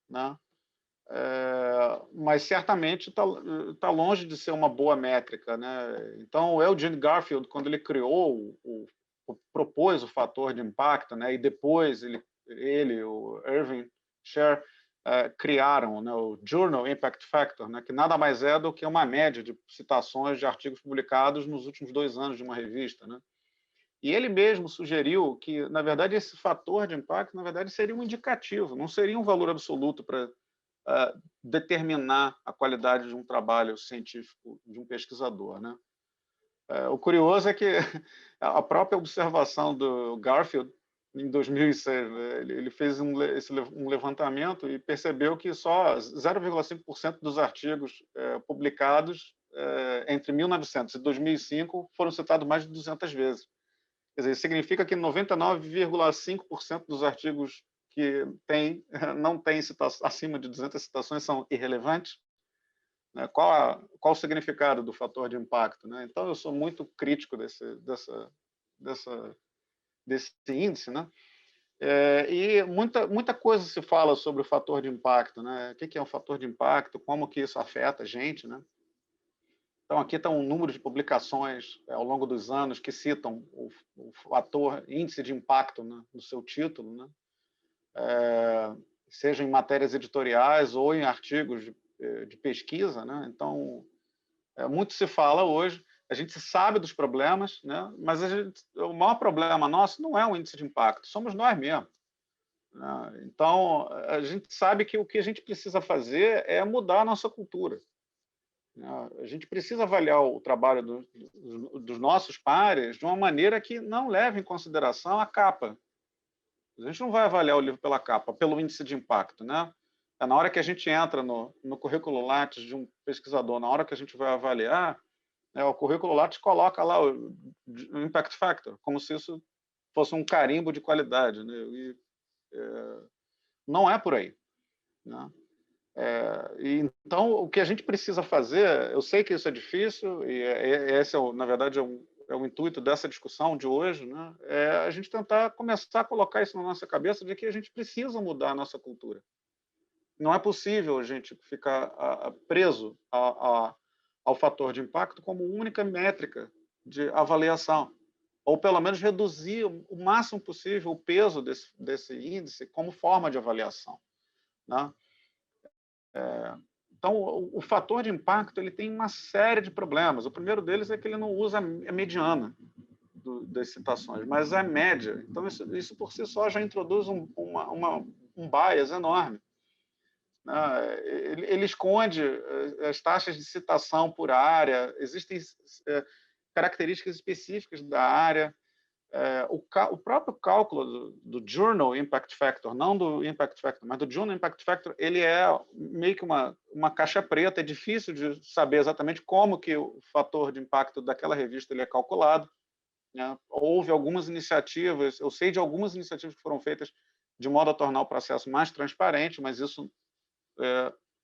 Speaker 2: né? Mas certamente está longe de ser uma boa métrica, né? Então, o Eugene Garfield, quando ele criou, propôs o fator de impacto, né? E depois o Irving Sher, criaram, né, o Journal Impact Factor, né, que nada mais é do que uma média de citações de artigos publicados nos últimos 2 anos de uma revista, né? E ele mesmo sugeriu que, na verdade, esse fator de impacto, na verdade, seria um indicativo, não seria um valor absoluto para determinar a qualidade de um trabalho científico de um pesquisador, né? O curioso é que a própria observação do Garfield, em 2006, né, ele fez um levantamento e percebeu que só 0,5% dos artigos publicados entre 1900 e 2005 foram citados mais de 200 vezes. Quer dizer, significa que 99,5% dos artigos que não têm acima de 200 citações são irrelevantes. Né? Qual o significado do fator de impacto? Né? Então, eu sou muito crítico desse índice, né? E muita coisa se fala sobre o fator de impacto, né? O que é um fator de impacto, como que isso afeta a gente, né? Então, aqui está um número de publicações ao longo dos anos que citam o fator índice de impacto, né, no seu título, né? Seja em matérias editoriais ou em artigos de pesquisa, né? Então, muito se fala hoje, a gente sabe dos problemas, né? Mas o maior problema nosso não é o índice de impacto, somos nós mesmos. Né? Então, a gente sabe que o que a gente precisa fazer é mudar a nossa cultura. A gente precisa avaliar o trabalho dos nossos pares de uma maneira que não leve em consideração a capa. A gente não vai avaliar o livro pela capa, pelo índice de impacto, né? Na hora que a gente entra no currículo Lattes de um pesquisador, na hora que a gente vai avaliar, o currículo Lattes coloca lá o Impact Factor, como se isso fosse um carimbo de qualidade, né? E não é por aí, né? Então, o que a gente precisa fazer, eu sei que isso é difícil, e esse, na verdade, é o intuito dessa discussão de hoje, né? É a gente tentar começar a colocar isso na nossa cabeça de que a gente precisa mudar a nossa cultura. Não é possível a gente ficar preso ao fator de impacto como única métrica de avaliação, ou pelo menos reduzir o máximo possível o peso desse índice como forma de avaliação, né? Então, o fator de impacto ele tem uma série de problemas. O primeiro deles é que ele não usa a mediana das citações, mas a média. Então, isso por si só já introduz um bias enorme. Ele esconde as taxas de citação por área, existem características específicas da área. O próprio cálculo do Journal Impact Factor, não do Impact Factor, mas do Journal Impact Factor, ele é meio que uma caixa preta, é difícil de saber exatamente como que o fator de impacto daquela revista ele é calculado. Né? Houve algumas iniciativas, eu sei de algumas iniciativas que foram feitas de modo a tornar o processo mais transparente, mas isso,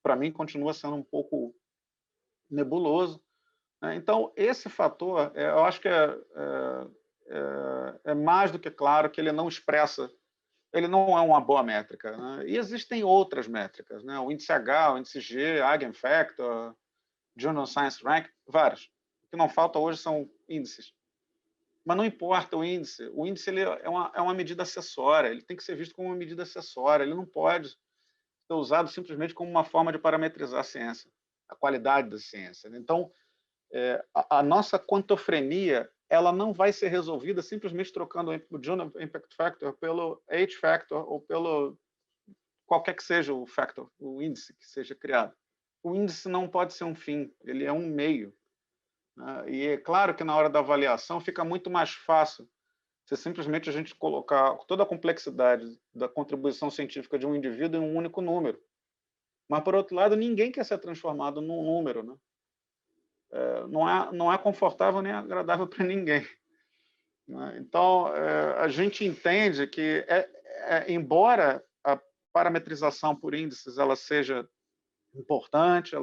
Speaker 2: para mim, continua sendo um pouco nebuloso. Né? Então, esse fator, eu acho que é mais do que claro que ele não expressa, ele não é uma boa métrica. Né? E existem outras métricas, né? O índice H, o índice G, Eigenfactor, Journal Science Rank, vários. O que não falta hoje são índices. Mas não importa o índice ele é uma medida acessória, ele tem que ser visto como uma medida acessória, ele não pode ser usado simplesmente como uma forma de parametrizar a ciência, a qualidade da ciência. Então, a nossa quantofrenia ela não vai ser resolvida simplesmente trocando o Journal Impact Factor pelo H-Factor ou pelo qualquer que seja o factor, o índice que seja criado. O índice não pode ser um fim, ele é um meio. Né? E é claro que na hora da avaliação fica muito mais fácil se simplesmente a gente colocar toda a complexidade da contribuição científica de um indivíduo em um único número. Mas, por outro lado, ninguém quer ser transformado num número, né? Não é confortável nem agradável para ninguém. Né? Então, a gente entende que, embora a parametrização por índices ela seja importante,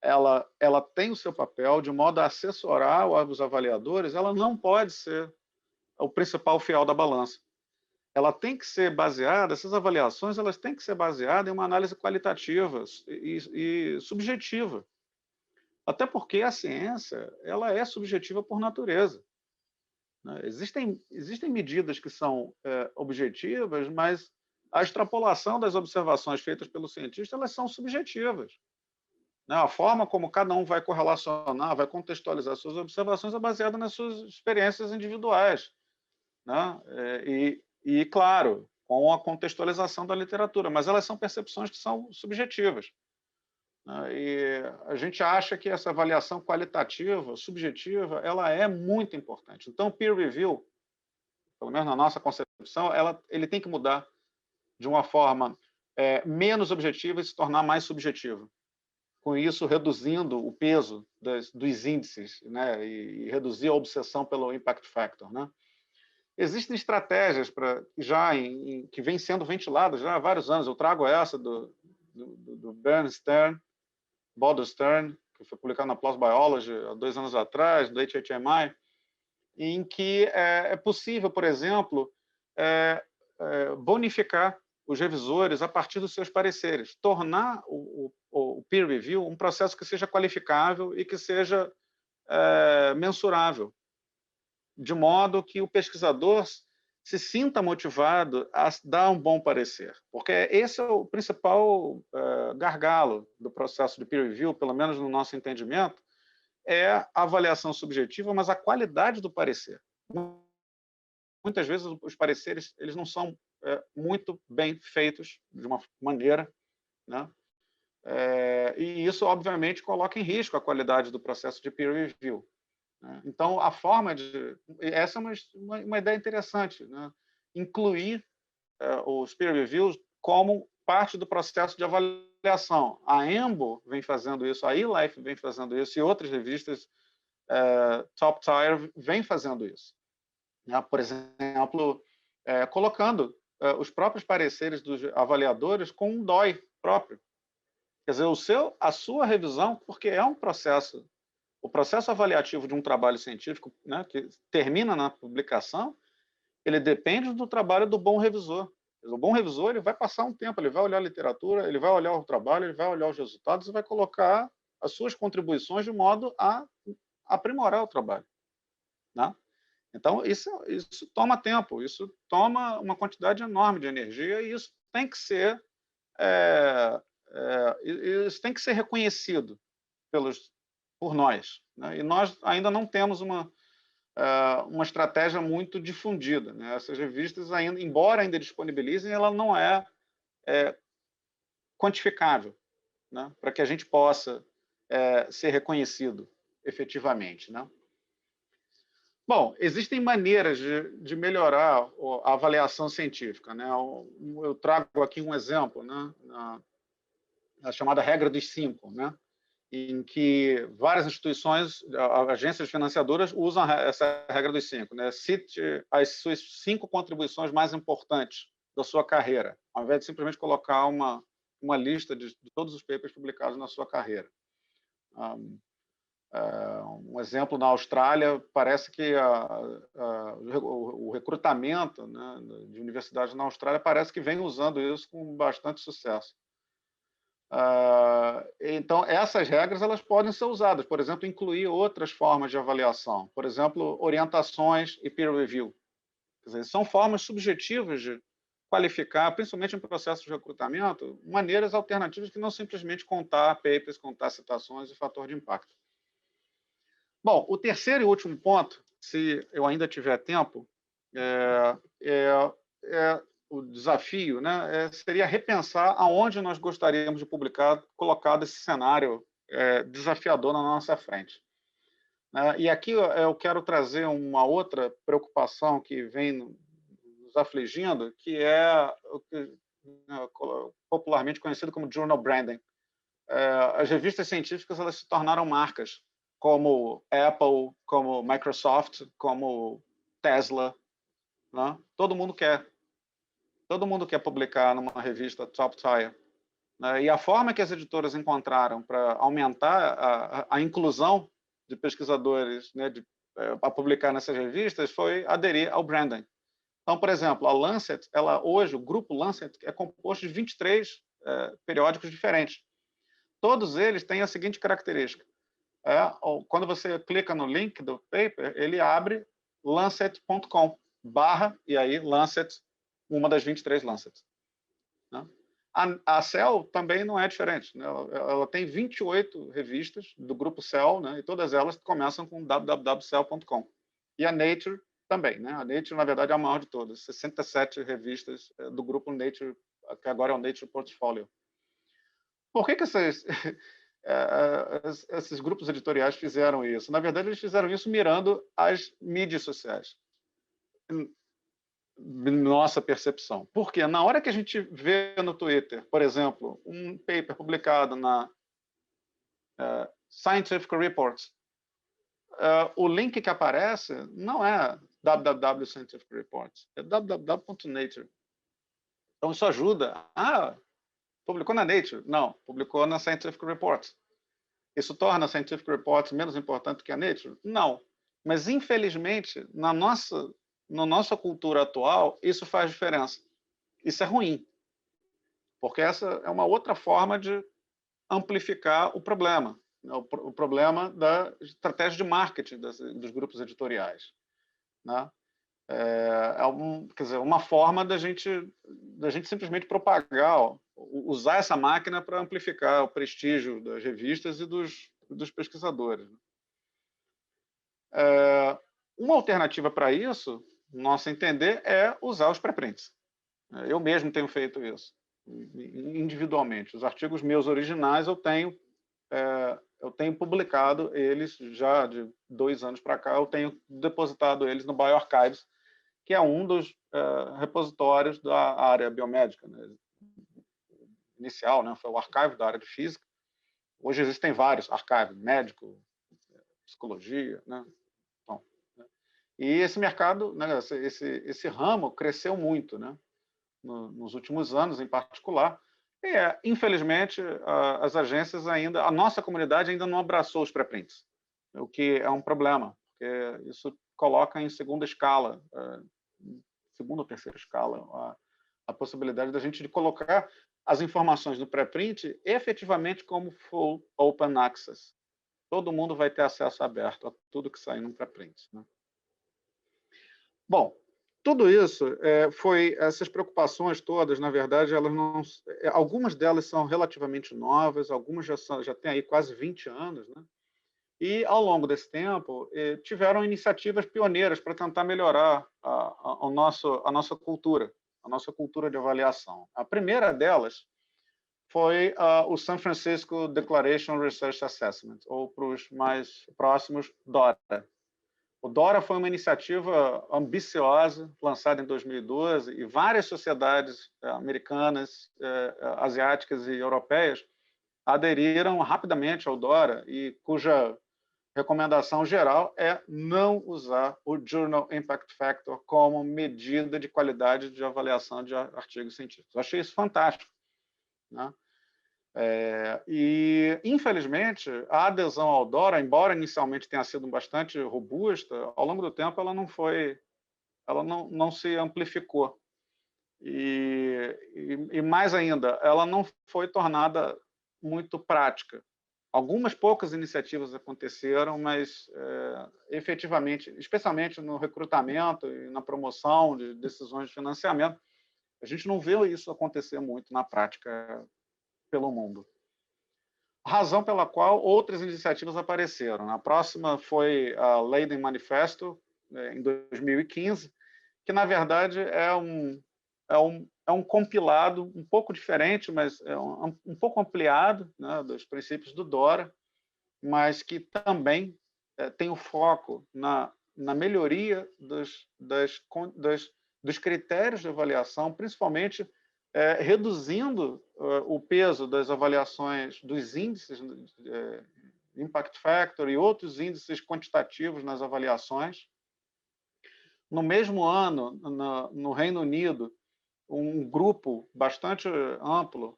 Speaker 2: ela tem o seu papel de modo a assessorar os avaliadores, ela não pode ser o principal fiel da balança. Ela tem que ser baseada, essas avaliações, elas têm que ser baseadas em uma análise qualitativa e subjetiva. Até porque a ciência, ela é subjetiva por natureza, né? Existem medidas que são objetivas, mas a extrapolação das observações feitas pelo cientista, elas são subjetivas. A forma como cada um vai correlacionar, vai contextualizar suas observações é baseada nas suas experiências individuais, né? E, claro, com a contextualização da literatura, mas elas são percepções que são subjetivas, né? E a gente acha que essa avaliação qualitativa, subjetiva, ela é muito importante. Então, peer review, pelo menos na nossa concepção, ele tem que mudar de uma forma menos objetiva e se tornar mais subjetiva. Com isso, reduzindo o peso dos índices, né, e reduzir a obsessão pelo impact factor, né? Existem estratégias que vêm sendo ventiladas já há vários anos. Eu trago essa do Boulder Stern, que foi publicado na PLOS Biology há 2 anos atrás, do HHMI, em que é possível, por exemplo, bonificar os revisores a partir dos seus pareceres, tornar o peer review um processo que seja qualificável e que seja mensurável, de modo que o pesquisador se sinta motivado a dar um bom parecer, porque esse é o principal gargalo do processo de peer review, pelo menos no nosso entendimento, é a avaliação subjetiva, mas a qualidade do parecer. Muitas vezes os pareceres eles não são muito bem feitos de uma maneira, né? E isso, obviamente, coloca em risco a qualidade do processo de peer review, né? Então, a forma de... Essa é uma ideia interessante, né? Incluir os peer reviews como parte do processo de avaliação. A EMBO vem fazendo isso, a eLife vem fazendo isso, e outras revistas top tier vêm fazendo isso, né? Por exemplo, colocando os próprios pareceres dos avaliadores com um DOI próprio. Quer dizer, a sua revisão, porque é um processo, o processo avaliativo de um trabalho científico, né, que termina na publicação, ele depende do trabalho do bom revisor. O bom revisor ele vai passar um tempo, ele vai olhar a literatura, ele vai olhar o trabalho, ele vai olhar os resultados e vai colocar as suas contribuições de modo a aprimorar o trabalho, né? Então, isso toma tempo, isso toma uma quantidade enorme de energia e isso tem que ser, isso tem que ser reconhecido por nós, né? E nós ainda não temos uma estratégia muito difundida, né? Essas revistas, embora ainda disponibilizem, ela não é quantificável, né? Para que a gente possa ser reconhecido efetivamente, né? Bom, existem maneiras de melhorar a avaliação científica, né? Eu trago aqui um exemplo, né? A chamada regra dos 5, né? Em que várias instituições, agências financiadoras, usam essa regra dos 5, né? Cite as suas 5 contribuições mais importantes da sua carreira, ao invés de simplesmente colocar uma lista de todos os papers publicados na sua carreira. Um exemplo, na Austrália, parece que o recrutamento, né, de universidades na Austrália parece que vem usando isso com bastante sucesso. Então, essas regras elas podem ser usadas, por exemplo, incluir outras formas de avaliação, por exemplo, orientações e peer review. Quer dizer, são formas subjetivas de qualificar, principalmente em processos de recrutamento, maneiras alternativas que não simplesmente contar papers, contar citações e fator de impacto. Bom, o terceiro e último ponto, se eu ainda tiver tempo, o desafio, né, seria repensar aonde nós gostaríamos de publicar, colocado esse cenário desafiador na nossa frente. E aqui eu quero trazer uma outra preocupação que vem nos afligindo, que é o que popularmente conhecido como journal branding. As revistas científicas elas se tornaram marcas, como Apple, como Microsoft, como Tesla, né? Todo mundo quer publicar numa revista top tier, né? E a forma que as editoras encontraram para aumentar a inclusão de pesquisadores, né, a publicar nessas revistas foi aderir ao branding. Então, por exemplo, a Lancet, hoje, o grupo Lancet é composto de 23 periódicos diferentes. Todos eles têm a seguinte característica. Quando você clica no link do paper, ele abre lancet.com, e aí Lancet, uma das 23 Lancets. Né? A Cell também não é diferente. Né? Ela tem 28 revistas do grupo Cell, né? E todas elas começam com www.cell.com. E a Nature também. Né? A Nature, na verdade, é a maior de todas. 67 revistas do grupo Nature, que agora é o Nature Portfolio. Por que esses grupos editoriais fizeram isso? Na verdade, eles fizeram isso mirando as mídias sociais. Nossa percepção. Porque na hora que a gente vê no Twitter, por exemplo, um paper publicado na Scientific Reports, o link que aparece não é www.scientific reports, é www.nature. Então, isso ajuda. Publicou na Nature? Não, publicou na Scientific Reports. Isso torna a Scientific Reports menos importante que a Nature? Não. Mas, infelizmente, na nossa cultura atual, isso faz diferença. Isso é ruim, porque essa é uma outra forma de amplificar o problema, o problema da estratégia de marketing dos grupos editoriais. Né? Quer dizer, uma forma da gente simplesmente propagar, usar essa máquina para amplificar o prestígio das revistas e dos pesquisadores. Uma alternativa para isso, nosso entender, é usar os preprints. Eu mesmo tenho feito isso, individualmente. Os artigos meus originais eu tenho publicado eles já de 2 anos para cá, eu tenho depositado eles no bioRxives, que é um dos repositórios da área biomédica. Né? Inicial, né, foi o archive da área de física. Hoje existem vários archives, médico, psicologia. Né? Bom, né? E esse mercado, né, esse ramo cresceu muito, né? Nos últimos anos, em particular. E, infelizmente, as agências ainda, a nossa comunidade ainda não abraçou os preprints, o que é um problema, porque isso coloca em segunda escala, segunda ou terceira escala, a possibilidade da gente de colocar as informações do pré-print efetivamente como full open access. Todo mundo vai ter acesso aberto a tudo que sair no pré-print. Né? Bom, tudo isso essas preocupações todas, na verdade, elas não, algumas delas são relativamente novas, algumas já têm aí quase 20 anos, né? E, ao longo desse tempo, tiveram iniciativas pioneiras para tentar melhorar a nossa cultura de avaliação. A primeira delas foi o San Francisco Declaration Research Assessment, ou para os mais próximos, DORA. O DORA foi uma iniciativa ambiciosa, lançada em 2012, e várias sociedades americanas, asiáticas e europeias aderiram rapidamente ao DORA, e cuja recomendação geral é não usar o Journal Impact Factor como medida de qualidade de avaliação de artigos científicos. Eu achei isso fantástico. Né? E, infelizmente, a adesão ao DORA, embora inicialmente tenha sido bastante robusta, ao longo do tempo ela não se amplificou. E mais ainda, ela não foi tornada muito prática. Algumas poucas iniciativas aconteceram, mas efetivamente, especialmente no recrutamento e na promoção de decisões de financiamento, a gente não vê isso acontecer muito na prática pelo mundo. Razão pela qual outras iniciativas apareceram. A próxima foi a Leiden Manifesto, em 2015, que, na verdade, é um compilado um pouco diferente, mas é um pouco ampliado, né, dos princípios do DORA, mas que também tem o foco na melhoria dos critérios de avaliação, principalmente reduzindo o peso das avaliações dos índices, Impact Factor e outros índices quantitativos nas avaliações. No mesmo ano, no Reino Unido, um grupo bastante amplo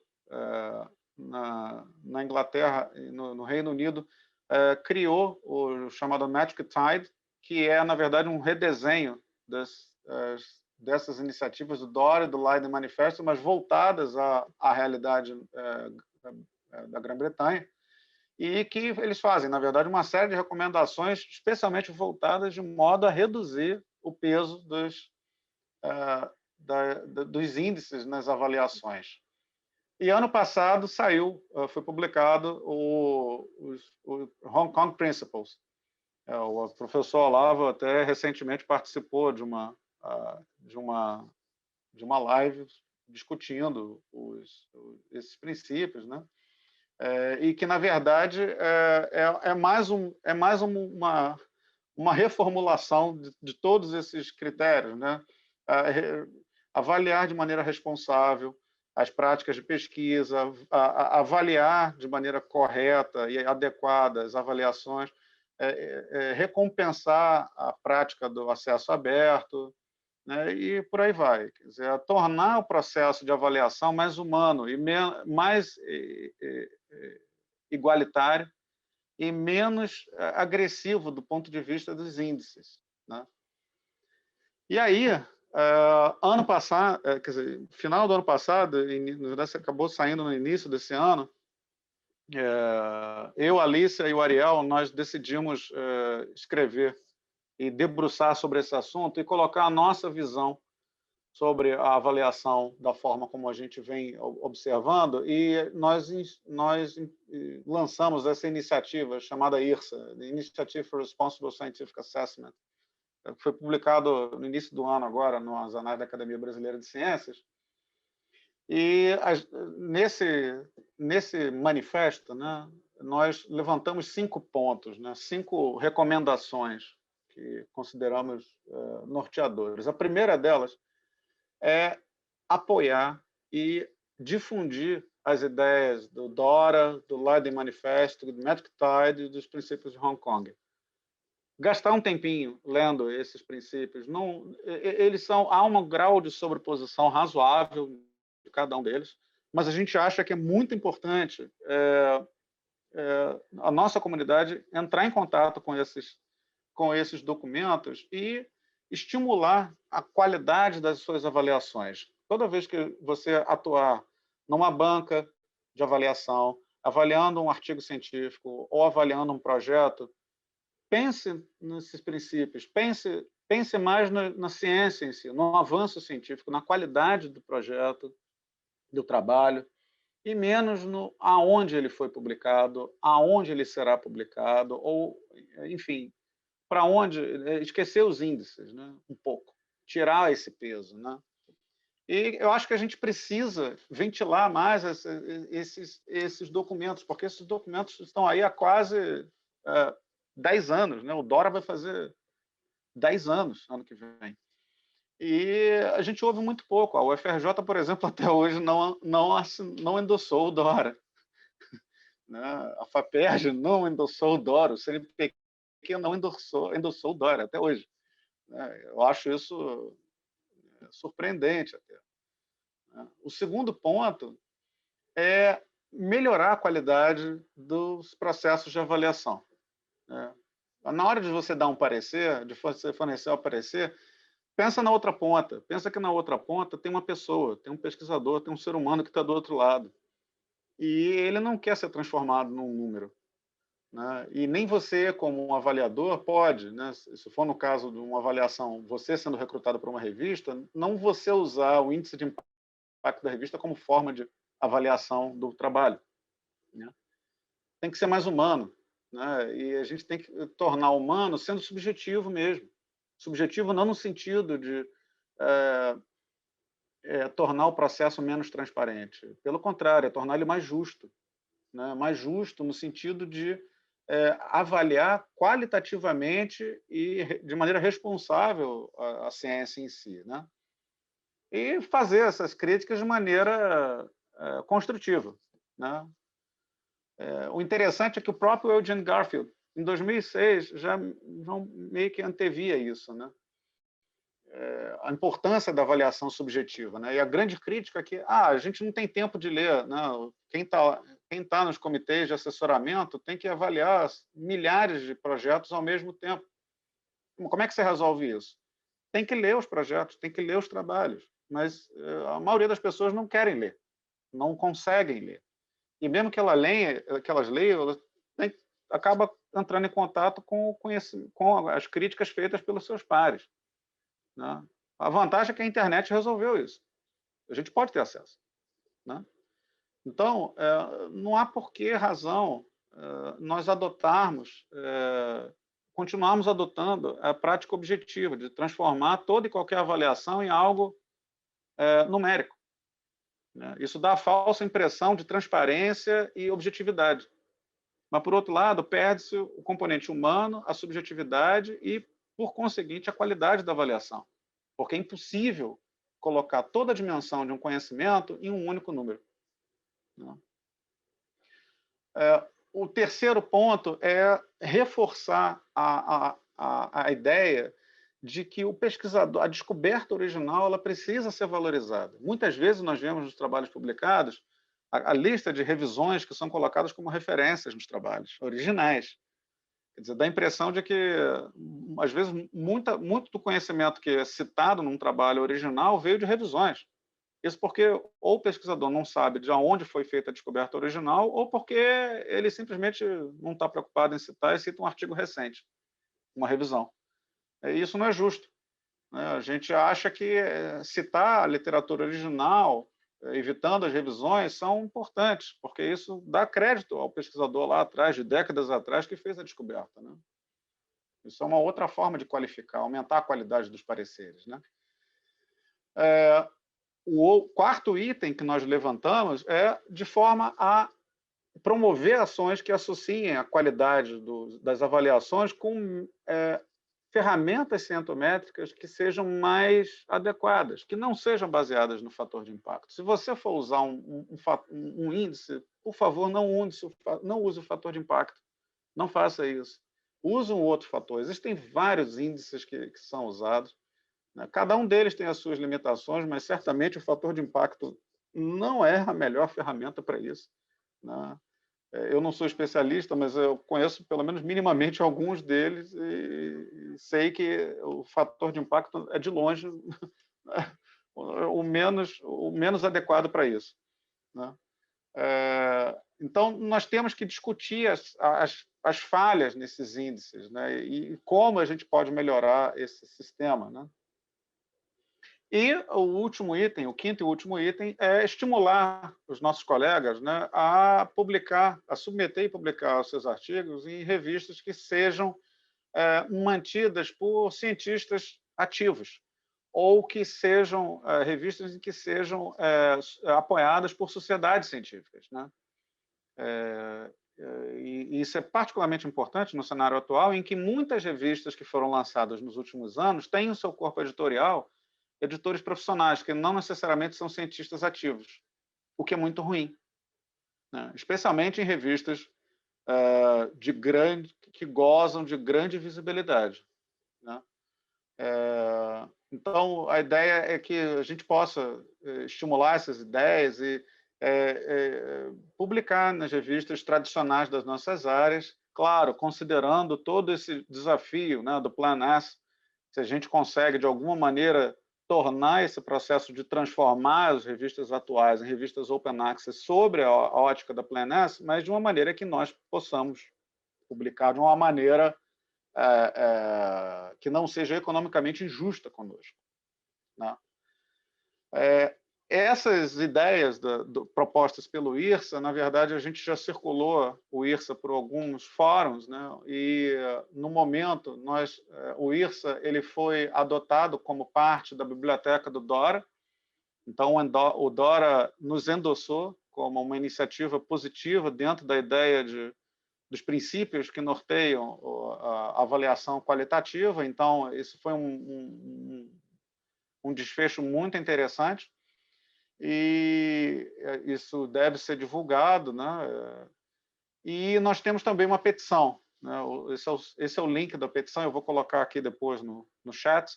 Speaker 2: na Inglaterra e no Reino Unido, criou o chamado Magic Tide, que é, na verdade, um redesenho dessas iniciativas do DORA e do Leiden Manifesto, mas voltadas à realidade da Grã-Bretanha, e que eles fazem, na verdade, uma série de recomendações especialmente voltadas de modo a reduzir o peso dos índices nas avaliações. E ano passado foi publicado o Hong Kong Principles. O professor Olavo até recentemente participou de uma live discutindo esses princípios, né? E que, na verdade, é mais uma reformulação de todos esses critérios, né? Avaliar de maneira responsável as práticas de pesquisa, avaliar de maneira correta e adequada as avaliações, recompensar a prática do acesso aberto, né? E por aí vai. Quer dizer, tornar o processo de avaliação mais humano e mais igualitário e menos agressivo do ponto de vista dos índices, né? E aí, ano passado, quer dizer, final do ano passado, na verdade, acabou saindo no início desse ano, eu, a Alicia e o Ariel, nós decidimos escrever e debruçar sobre esse assunto e colocar a nossa visão sobre a avaliação da forma como a gente vem observando, e nós lançamos essa iniciativa chamada IRSA, Initiative for Responsible Scientific Assessment, que foi publicado no início do ano agora nas Anais da Academia Brasileira de Ciências. E nesse manifesto, né, nós levantamos 5 pontos, né, 5 recomendações que consideramos norteadores. A primeira delas é apoiar e difundir as ideias do DORA, do Leiden Manifesto, do Magic Tide e dos princípios de Hong Kong. Gastar um tempinho lendo esses princípios, há um grau de sobreposição razoável de cada um deles, mas a gente acha que é muito importante a nossa comunidade entrar em contato com esses documentos e estimular a qualidade das suas avaliações. Toda vez que você atuar numa banca de avaliação, avaliando um artigo científico ou avaliando um projeto, pense nesses princípios, pense mais na ciência em si, no avanço científico, na qualidade do projeto, do trabalho, e menos no aonde ele foi publicado, aonde ele será publicado, ou, enfim, para onde, esquecer os índices, né? Um pouco, tirar esse peso, né? E eu acho que a gente precisa ventilar mais esses documentos, porque esses documentos estão aí há quase 10 anos, né? O DORA vai fazer 10 anos ano que vem. E a gente ouve muito pouco. A UFRJ, por exemplo, até hoje não endossou o DORA. Né? A FAPERJ não endossou o DORA, o CNPq não endossou o DORA até hoje. Eu acho isso surpreendente até. O segundo ponto é melhorar a qualidade dos processos de avaliação. Na hora de você dar um parecer, de você fornecer um parecer, pensa na outra ponta. Pensa que na outra ponta tem uma pessoa, tem um pesquisador, tem um ser humano que está do outro lado. E ele não quer ser transformado num número. Né? E nem você, como um avaliador, pode, né? Se for no caso de uma avaliação, você sendo recrutado por uma revista, não você usar o índice de impacto da revista como forma de avaliação do trabalho. Né? Tem que ser mais humano. Né? E a gente tem que tornar humano sendo subjetivo mesmo. Subjetivo não no sentido de tornar o processo menos transparente. Pelo contrário, é tornar ele mais justo. Né? Mais justo no sentido de avaliar qualitativamente e de maneira responsável a ciência em si. Né? E fazer essas críticas de maneira construtiva. Né? O interessante é que o próprio Eugene Garfield, em 2006, já meio que antevia isso. Né? a importância da avaliação subjetiva, né? E a grande crítica é que a gente não tem tempo de ler, né? Quem tá nos comitês de assessoramento tem que avaliar milhares de projetos ao mesmo tempo. Como é que você resolve isso? Tem que ler os projetos, tem que ler os trabalhos, mas a maioria das pessoas não querem ler, não conseguem ler. E mesmo que elas leiam, acaba entrando em contato com as críticas feitas pelos seus pares, né? A vantagem é que a internet resolveu isso. A gente pode ter acesso, né? Então, não há por que razão nós continuarmos adotando a prática objetiva de transformar toda e qualquer avaliação em algo numérico, né? Isso dá a falsa impressão de transparência e objetividade. Mas, por outro lado, perde-se o componente humano, a subjetividade e, por conseguinte, a qualidade da avaliação. Porque é impossível colocar toda a dimensão de um conhecimento em um único número, né? O terceiro ponto é reforçar a ideia de que o pesquisador, a descoberta original, ela precisa ser valorizada. Muitas vezes nós vemos nos trabalhos publicados a lista de revisões que são colocadas como referências nos trabalhos originais. Quer dizer, dá a impressão de que, às vezes, muito do conhecimento que é citado num trabalho original veio de revisões. Isso porque ou o pesquisador não sabe de onde foi feita a descoberta original, ou porque ele simplesmente não está preocupado em citar e cita um artigo recente, uma revisão. Isso não é justo, né? A gente acha que citar a literatura original, evitando as revisões, são importantes, porque isso dá crédito ao pesquisador lá atrás, de décadas atrás, que fez a descoberta, né? Isso é uma outra forma de qualificar, aumentar a qualidade dos pareceres, né? O quarto item que nós levantamos é de forma a promover ações que associem a qualidade das avaliações com ferramentas cientométricas que sejam mais adequadas, que não sejam baseadas no fator de impacto. Se você for usar um índice, por favor, não use o fator de impacto. Não faça isso. Use um outro fator. Existem vários índices que são usados. Cada um deles tem as suas limitações, mas certamente o fator de impacto não é a melhor ferramenta para isso, né? Eu não sou especialista, mas eu conheço pelo menos minimamente alguns deles e sei que o fator de impacto é de longe o menos adequado para isso, né? Então, nós temos que discutir as falhas nesses índices, né? E como a gente pode melhorar esse sistema, né? E o último item, o quinto e último item, é estimular os nossos colegas, né, a submeter e publicar os seus artigos em revistas que sejam mantidas por cientistas ativos, ou que sejam revistas que sejam apoiadas por sociedades científicas, né? E isso é particularmente importante no cenário atual, em que muitas revistas que foram lançadas nos últimos anos têm o seu corpo editorial editores profissionais, que não necessariamente são cientistas ativos, o que é muito ruim, né? Especialmente em revistas que gozam de grande visibilidade, né? Então, a ideia é que a gente possa estimular essas ideias e publicar nas revistas tradicionais das nossas áreas, claro, considerando todo esse desafio, né, do Plan S, se a gente consegue, de alguma maneira, tornar esse processo de transformar as revistas atuais em revistas open access sobre a ótica da Plan S, mas de uma maneira que nós possamos publicar de uma maneira que não seja economicamente injusta conosco, né? Essas ideias propostas pelo IRSA, na verdade, a gente já circulou o IRSA por alguns fóruns, né? E, no momento, o IRSA ele foi adotado como parte da biblioteca do DORA. Então, o DORA nos endossou como uma iniciativa positiva dentro da ideia dos princípios que norteiam a avaliação qualitativa. Então, isso foi um desfecho muito interessante. E isso deve ser divulgado, né? E nós temos também uma petição, né? Esse é o link da petição, eu vou colocar aqui depois no chat.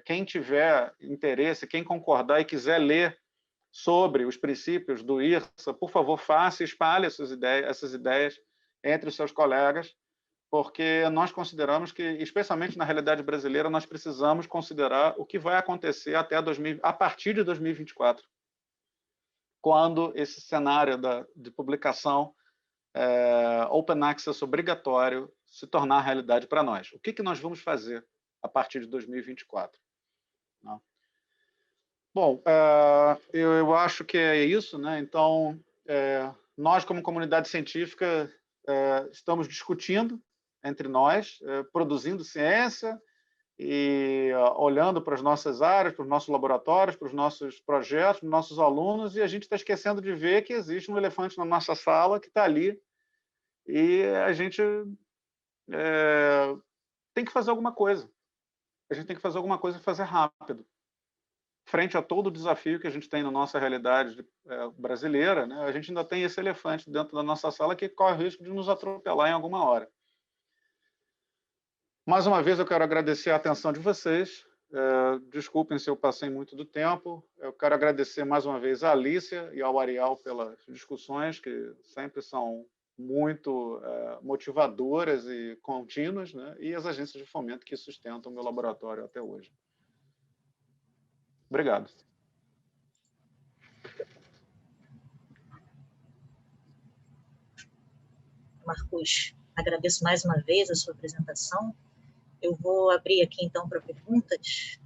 Speaker 2: quem tiver interesse, quem concordar e quiser ler sobre os princípios do IRSA, por favor, faça e espalhe essas ideias entre os seus colegas, porque nós consideramos que, especialmente na realidade brasileira, nós precisamos considerar o que vai acontecer a partir de 2024, quando esse cenário de publicação open access obrigatório se tornar realidade para nós. O que nós vamos fazer a partir de 2024? Não? Bom, eu acho que é isso, né? Então, nós, como comunidade científica, estamos discutindo entre nós, produzindo ciência e olhando para as nossas áreas, para os nossos laboratórios, para os nossos projetos, para os nossos alunos, e a gente está esquecendo de ver que existe um elefante na nossa sala que está ali e a gente tem que fazer alguma coisa. A gente tem que fazer alguma coisa e fazer rápido. Frente a todo o desafio que a gente tem na nossa realidade brasileira, né, a gente ainda tem esse elefante dentro da nossa sala que corre o risco de nos atropelar em alguma hora. Mais uma vez, eu quero agradecer a atenção de vocês. Desculpem se eu passei muito do tempo. Eu quero agradecer mais uma vez a Alícia e ao Ariel pelas discussões, que sempre são muito motivadoras e contínuas, né? E as agências de fomento que sustentam o meu laboratório até hoje. Obrigado.
Speaker 3: Marcos, agradeço mais uma vez a sua apresentação. Eu vou abrir aqui, então, para perguntas.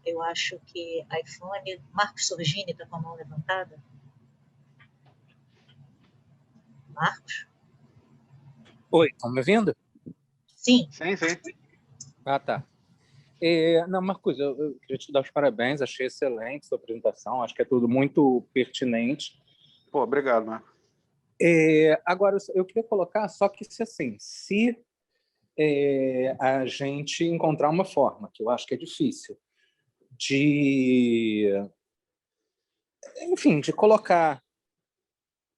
Speaker 3: Eu acho que iPhone... Marcos Sorgini está com a mão levantada. Marcos?
Speaker 4: Oi, estão me ouvindo?
Speaker 3: Sim.
Speaker 2: Sim, sim.
Speaker 4: Ah, tá. Não, Marcos, eu queria te dar os parabéns, achei excelente sua apresentação, acho que é tudo muito pertinente.
Speaker 2: Pô, obrigado, Marco.
Speaker 4: Agora, eu queria colocar só que se a gente encontrar uma forma, que eu acho que é difícil, enfim, de colocar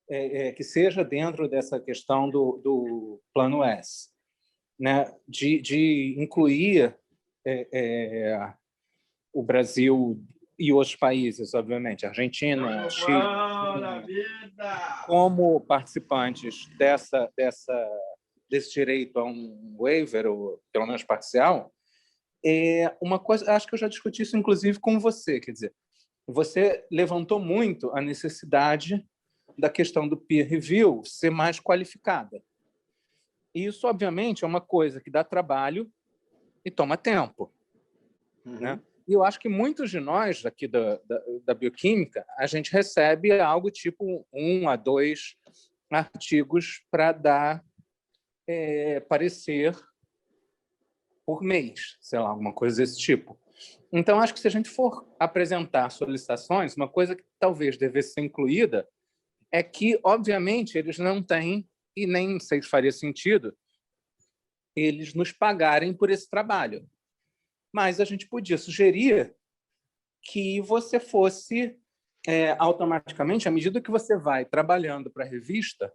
Speaker 4: que seja dentro dessa questão do Plano S, né, de incluir o Brasil e outros países, obviamente, Argentina, Chile, como participantes desse direito a um waiver, ou pelo menos parcial, uma coisa, acho que eu já discuti isso, inclusive, com você, quer dizer, você levantou muito a necessidade da questão do peer review ser mais qualificada. E isso, obviamente, é uma coisa que dá trabalho e toma tempo.
Speaker 2: Uhum.
Speaker 4: Né? E eu acho que muitos de nós aqui da bioquímica, a gente recebe algo tipo 1 a 2 artigos para dar parecer por mês, sei lá, alguma coisa desse tipo. Então, acho que se a gente for apresentar solicitações, uma coisa que talvez devesse ser incluída é que, obviamente, eles não têm, e nem sei se faria sentido, eles nos pagarem por esse trabalho. Mas a gente podia sugerir que você fosse automaticamente, à medida que você vai trabalhando para a revista,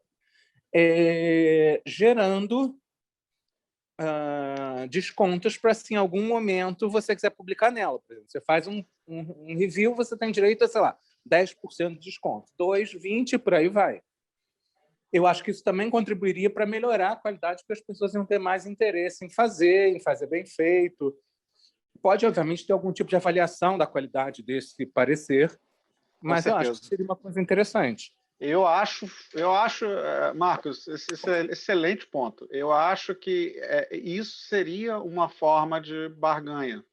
Speaker 4: gerando descontos para, se em algum momento você quiser publicar nela. Por exemplo, você faz um review, você tem direito a, sei lá, 10% de desconto, 2, 20, por aí vai. Eu acho que isso também contribuiria para melhorar a qualidade, porque as pessoas iam ter mais interesse em fazer bem feito. Pode, obviamente, ter algum tipo de avaliação da qualidade desse parecer, mas eu acho que seria uma coisa interessante.
Speaker 2: Eu acho, Marcos, esse é excelente ponto. Eu acho que isso seria uma forma de barganha.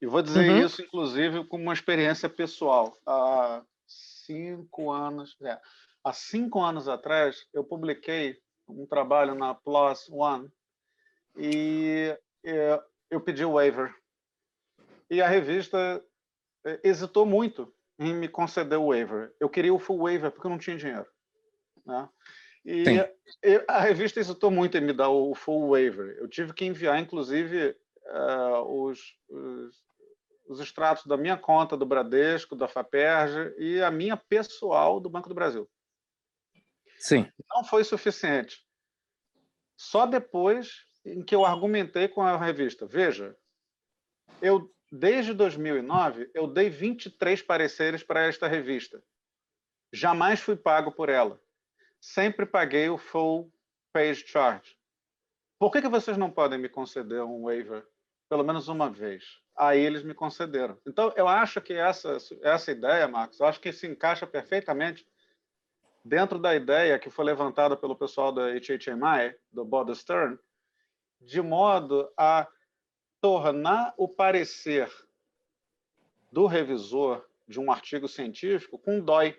Speaker 2: E vou dizer isso, inclusive, com uma experiência pessoal. Há 5 anos atrás, eu publiquei um trabalho na PLOS ONE e eu pedi o waiver. E a revista hesitou muito em me conceder o waiver. Eu queria o full waiver porque eu não tinha dinheiro, né? E a revista hesitou muito em me dar o full waiver. Eu tive que enviar, inclusive, os extratos da minha conta do Bradesco, da FAPERJ e a minha pessoal do Banco do Brasil.
Speaker 4: Sim.
Speaker 2: Não foi suficiente. Só depois em que eu argumentei com a revista. Veja, desde 2009, eu dei 23 pareceres para esta revista. Jamais fui pago por ela. Sempre paguei o full page charge. Por que vocês não podem me conceder um waiver pelo menos uma vez? Aí eles me concederam. Então, eu acho que essa ideia, Marcos, eu acho que se encaixa perfeitamente dentro da ideia que foi levantada pelo pessoal da HHMI, do Bob Stern, de modo a tornar o parecer do revisor de um artigo científico com DOI.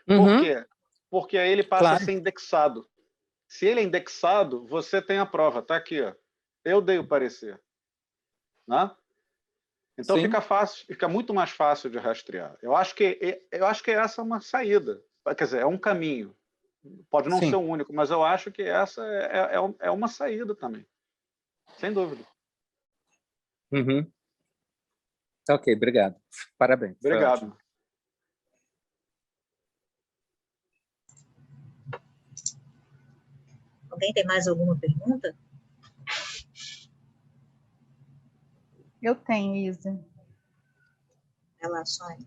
Speaker 2: Por quê? Porque aí ele passa a ser indexado. Se ele é indexado, você tem a prova. Está aqui, ó. Eu dei o parecer. Né? Então fica muito mais fácil de rastrear. Eu acho que essa é uma saída. Quer dizer, é um caminho. Pode não ser o único, mas eu acho que essa é uma saída também. Sem dúvida.
Speaker 4: Ok, obrigado. Parabéns.
Speaker 2: Obrigado.
Speaker 3: Alguém tem mais alguma pergunta?
Speaker 1: Eu tenho, Isa.
Speaker 3: Vai lá, Sônia.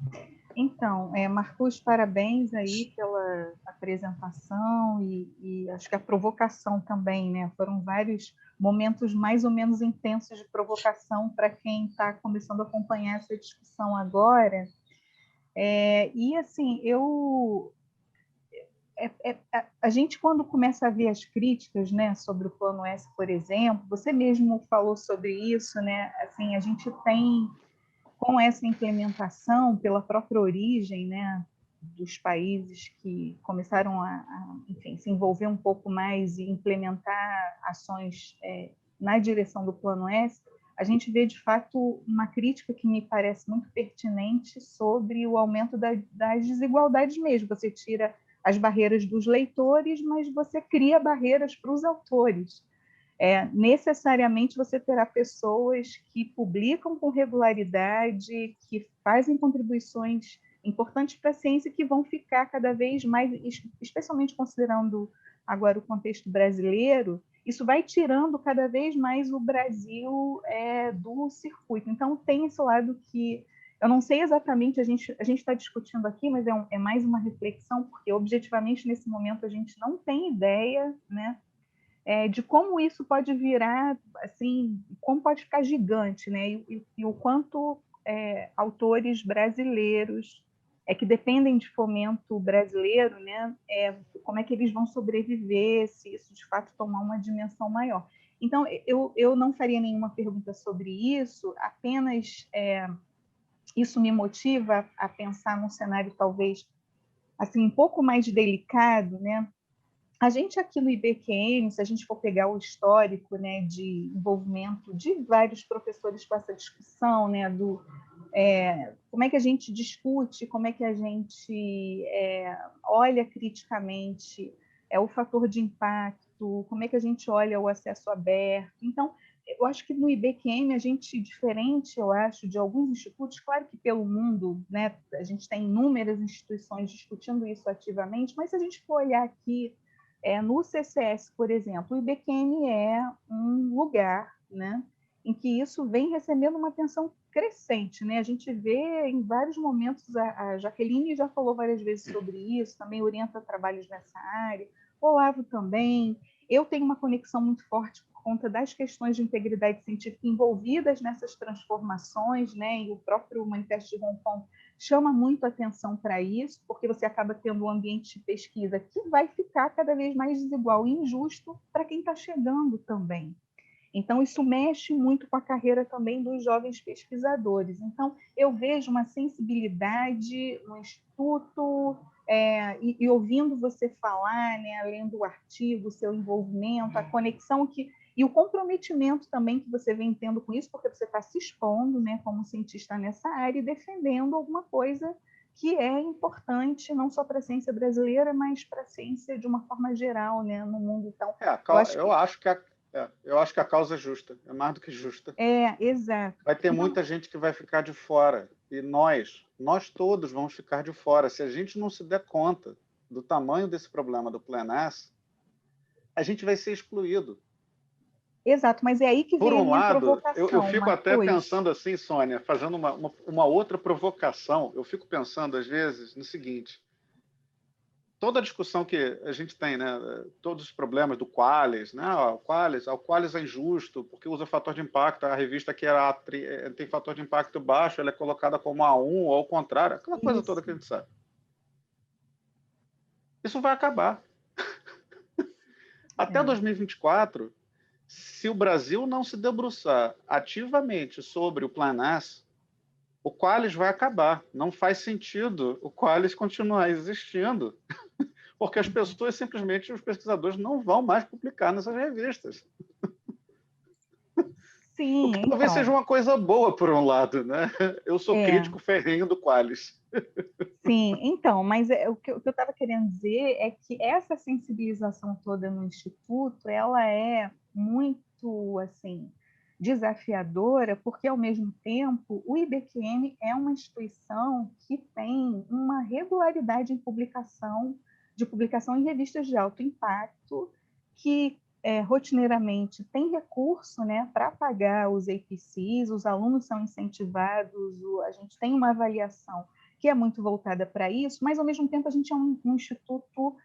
Speaker 1: Então, Marcos, parabéns aí pela apresentação e acho que a provocação também, né? Foram vários momentos mais ou menos intensos de provocação para quem está começando a acompanhar essa discussão agora. E, assim, a gente, quando começa a ver as críticas, né, sobre o Plano S, por exemplo, você mesmo falou sobre isso, né? Assim, a gente tem, com essa implementação, pela própria origem, né, dos países que começaram enfim, se envolver um pouco mais e implementar ações na direção do Plano S, a gente vê, de fato, uma crítica que me parece muito pertinente sobre o aumento das desigualdades mesmo. Você tira as barreiras dos leitores, mas você cria barreiras para os autores. Necessariamente você terá pessoas que publicam com regularidade, que fazem contribuições importantes para a ciência, que vão ficar cada vez mais, especialmente considerando agora o contexto brasileiro, isso vai tirando cada vez mais o Brasil do circuito. Então, tem esse lado que eu não sei exatamente, a gente está discutindo aqui, mas é mais uma reflexão, porque objetivamente nesse momento a gente não tem ideia, né, de como isso pode virar, assim, como pode ficar gigante, né, e o quanto autores brasileiros que dependem de fomento brasileiro, né, como é que eles vão sobreviver se isso de fato tomar uma dimensão maior. Então, eu não faria nenhuma pergunta sobre isso, apenas isso me motiva a pensar num cenário talvez assim um pouco mais delicado, né? A gente aqui no IBQM, se a gente for pegar o histórico, né, de envolvimento de vários professores com essa discussão, né, como é que a gente discute, como é que a gente olha criticamente o fator de impacto, como é que a gente olha o acesso aberto. Então, eu acho que no IBQM a gente, diferente, eu acho, de alguns institutos, claro que pelo mundo, né, a gente tem inúmeras instituições discutindo isso ativamente, mas se a gente for olhar aqui, no CCS, por exemplo, o IBQM é um lugar, né, em que isso vem recebendo uma atenção crescente, né? A gente vê em vários momentos, a Jaqueline já falou várias vezes sobre isso, também orienta trabalhos nessa área, o Olavo também. Eu tenho uma conexão muito forte por conta das questões de integridade científica envolvidas nessas transformações, né? E o próprio Manifesto de Hong Kong chama muito atenção para isso, porque você acaba tendo um ambiente de pesquisa que vai ficar cada vez mais desigual e injusto para quem está chegando também. Então, isso mexe muito com a carreira também dos jovens pesquisadores. Então, eu vejo uma sensibilidade no Instituto, e ouvindo você falar, né, lendo o artigo, o seu envolvimento, a conexão e o comprometimento também que você vem tendo com isso, porque você está se expondo, né, como cientista nessa área e defendendo alguma coisa que é importante não só para a ciência brasileira, mas para a ciência de uma forma geral, né, no mundo. Então,
Speaker 2: eu acho que a causa é justa, é mais do que justa.
Speaker 1: Exato.
Speaker 2: Vai ter muita gente que vai ficar de fora, e nós todos vamos ficar de fora. Se a gente não se der conta do tamanho desse problema do Plan S, a gente vai ser excluído.
Speaker 1: Exato, mas é aí que
Speaker 2: Por
Speaker 1: vem a
Speaker 2: um
Speaker 1: minha
Speaker 2: lado, eu
Speaker 1: provocação,
Speaker 2: fico até
Speaker 1: Marcos.
Speaker 2: pensando assim, Sônia, fazendo uma outra provocação, eu fico pensando, às vezes, no seguinte: toda a discussão que a gente tem, né, todos os problemas do Qualis, né, o Qualis é injusto porque usa fator de impacto, a revista que era tem fator de impacto baixo, ela é colocada como A1 ou ao contrário, aquela coisa toda
Speaker 1: Isso.
Speaker 2: que a gente sabe. Isso vai acabar. Até 2024, se o Brasil não se debruçar ativamente sobre o Plan S, o Qualis vai acabar. Não faz sentido o Qualis continuar existindo, porque as pessoas simplesmente, os pesquisadores, não vão mais publicar nessas revistas. O
Speaker 1: Sim,
Speaker 2: que talvez seja
Speaker 1: então,
Speaker 2: uma coisa boa, por um lado, né? Eu sou
Speaker 1: é,
Speaker 2: crítico ferrenho do Qualis.
Speaker 1: sim, então, mas o que eu estava querendo dizer é que essa sensibilização toda no Instituto, ela é muito, assim, desafiadora, porque, ao mesmo tempo, o IBQM é uma instituição que tem uma regularidade em publicação, de publicação em revistas de alto impacto, que rotineiramente tem recurso, né, para pagar os APCs, os alunos são incentivados, a gente tem uma avaliação que é muito voltada para isso, mas, ao mesmo tempo, a gente é um instituto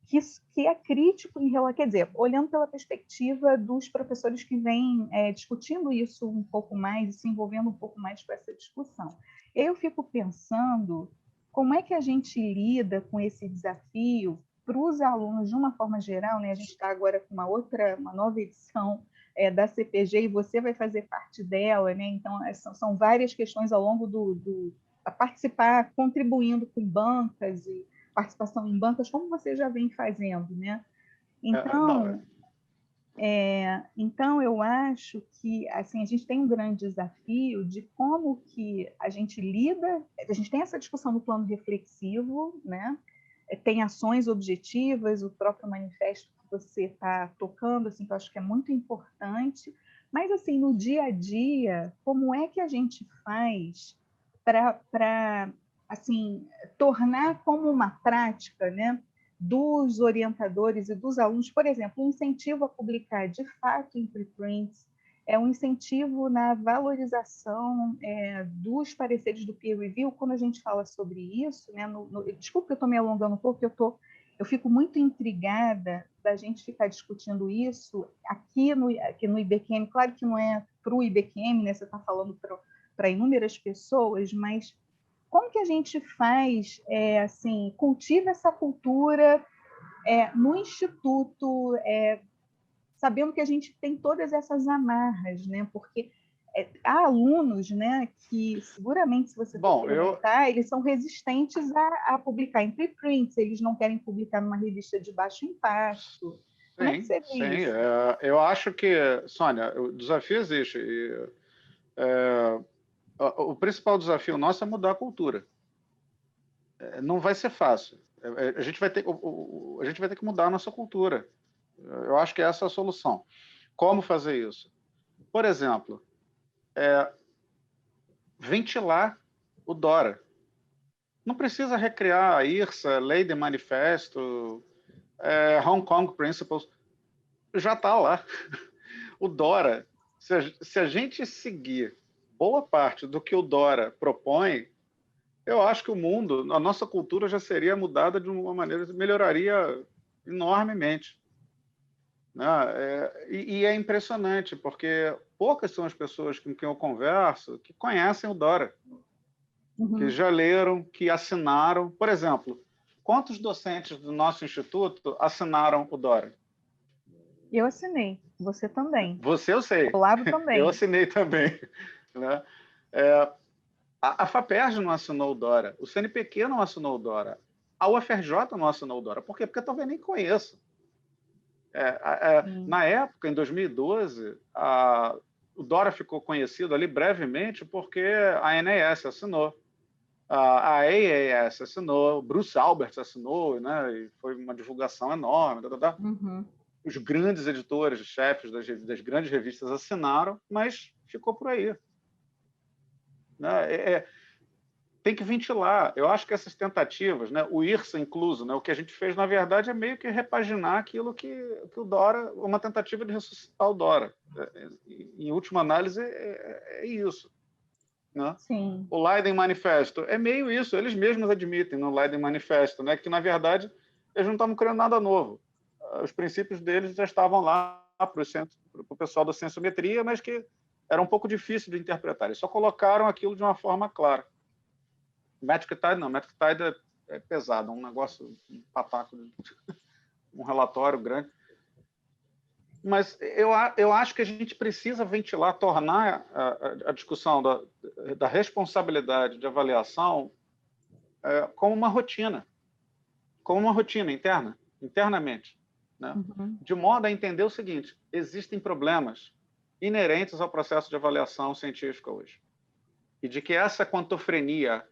Speaker 1: que é crítico em relação, quer dizer, olhando pela perspectiva dos professores que vêm discutindo isso um pouco mais e se envolvendo um pouco mais com essa discussão. Eu fico pensando como é que a gente lida com esse desafio para os alunos de uma forma geral, né? A gente está agora com uma nova edição da CPG e você vai fazer parte dela, né? Então, são várias questões ao longo a participar, contribuindo com bancas e participação em bancas, como você já vem fazendo, né?
Speaker 2: Não,
Speaker 1: Então eu acho que assim a gente tem um grande desafio de como que a gente lida. A gente tem essa discussão no plano reflexivo, né? Tem ações objetivas, o próprio manifesto que você está tocando, assim, que eu acho que é muito importante. Mas assim no dia a dia, como é que a gente faz para assim tornar como uma prática, né, dos orientadores e dos alunos, por exemplo, um incentivo a publicar de fato em preprints, um incentivo na valorização dos pareceres do peer review. Quando a gente fala sobre isso, né, desculpa que eu estou me alongando um pouco, eu fico muito intrigada da gente ficar discutindo isso aqui no IBQM. Claro que não é para o IBQM, né, você está falando para inúmeras pessoas, mas como que a gente faz, assim, cultiva essa cultura no Instituto, sabendo que a gente tem todas essas amarras, né? Porque há alunos, né, que seguramente, se você for
Speaker 2: bom,
Speaker 1: perguntar, eles são resistentes a publicar em preprints, eles não querem publicar numa revista de baixo impacto. Como é que
Speaker 2: sim,
Speaker 1: você vê
Speaker 2: sim.
Speaker 1: isso?
Speaker 2: Eu acho que, Sônia, o desafio existe. O principal desafio nosso é mudar a cultura. Não vai ser fácil. A gente vai ter, a gente vai ter que mudar a nossa cultura. Eu acho que essa é a solução. Como fazer isso? Por exemplo, ventilar o Dora. Não precisa recriar a IRSA, Lei de Manifesto, Hong Kong Principles. Já está lá. O Dora, se a gente seguir boa parte do que o Dora propõe, eu acho que o mundo, a nossa cultura já seria mudada de uma maneira que melhoraria enormemente. Né? E é impressionante, porque poucas são as pessoas com quem eu converso que conhecem o Dora, que
Speaker 1: Uhum.
Speaker 2: já leram, que assinaram. Por exemplo, quantos docentes do nosso instituto assinaram o Dora?
Speaker 1: Eu assinei, você também.
Speaker 2: Você, eu sei.
Speaker 1: Olavo
Speaker 2: Eu
Speaker 1: também.
Speaker 2: assinei também. Né? A FAPERJ não assinou o Dora, o CNPq não assinou o Dora, a UFRJ não assinou o Dora. Por quê? Porque eu talvez nem conheço. Na época, em 2012, o Dora ficou conhecido ali brevemente porque a ANAS assinou, a AAS assinou, o Bruce Albert assinou, né? E foi uma divulgação enorme.
Speaker 1: Uhum.
Speaker 2: Os grandes editores, os chefes das grandes revistas assinaram, mas ficou por aí. Né? tem que ventilar. Eu acho que essas tentativas, né, o IRSA incluso, né, o que a gente fez, na verdade, é meio que repaginar aquilo que o Dora, uma tentativa de ressuscitar o Dora. Em última análise, é isso. Né?
Speaker 1: Sim.
Speaker 2: O Leiden Manifesto é meio isso, eles mesmos admitem no Leiden Manifesto, né, que, na verdade, eles não estavam criando nada novo. Os princípios deles já estavam lá para o pessoal da sensometria, mas que era um pouco difícil de interpretar. Eles só colocaram aquilo de uma forma clara. Metric Tide não, Metric Tide é pesado, um negócio, um pataco, um relatório grande. Mas eu acho que a gente precisa ventilar, tornar a discussão da responsabilidade de avaliação como uma rotina internamente. Né?
Speaker 1: Uhum.
Speaker 2: De modo a entender o seguinte, existem problemas inerentes ao processo de avaliação científica hoje. E de que essa quantofrenia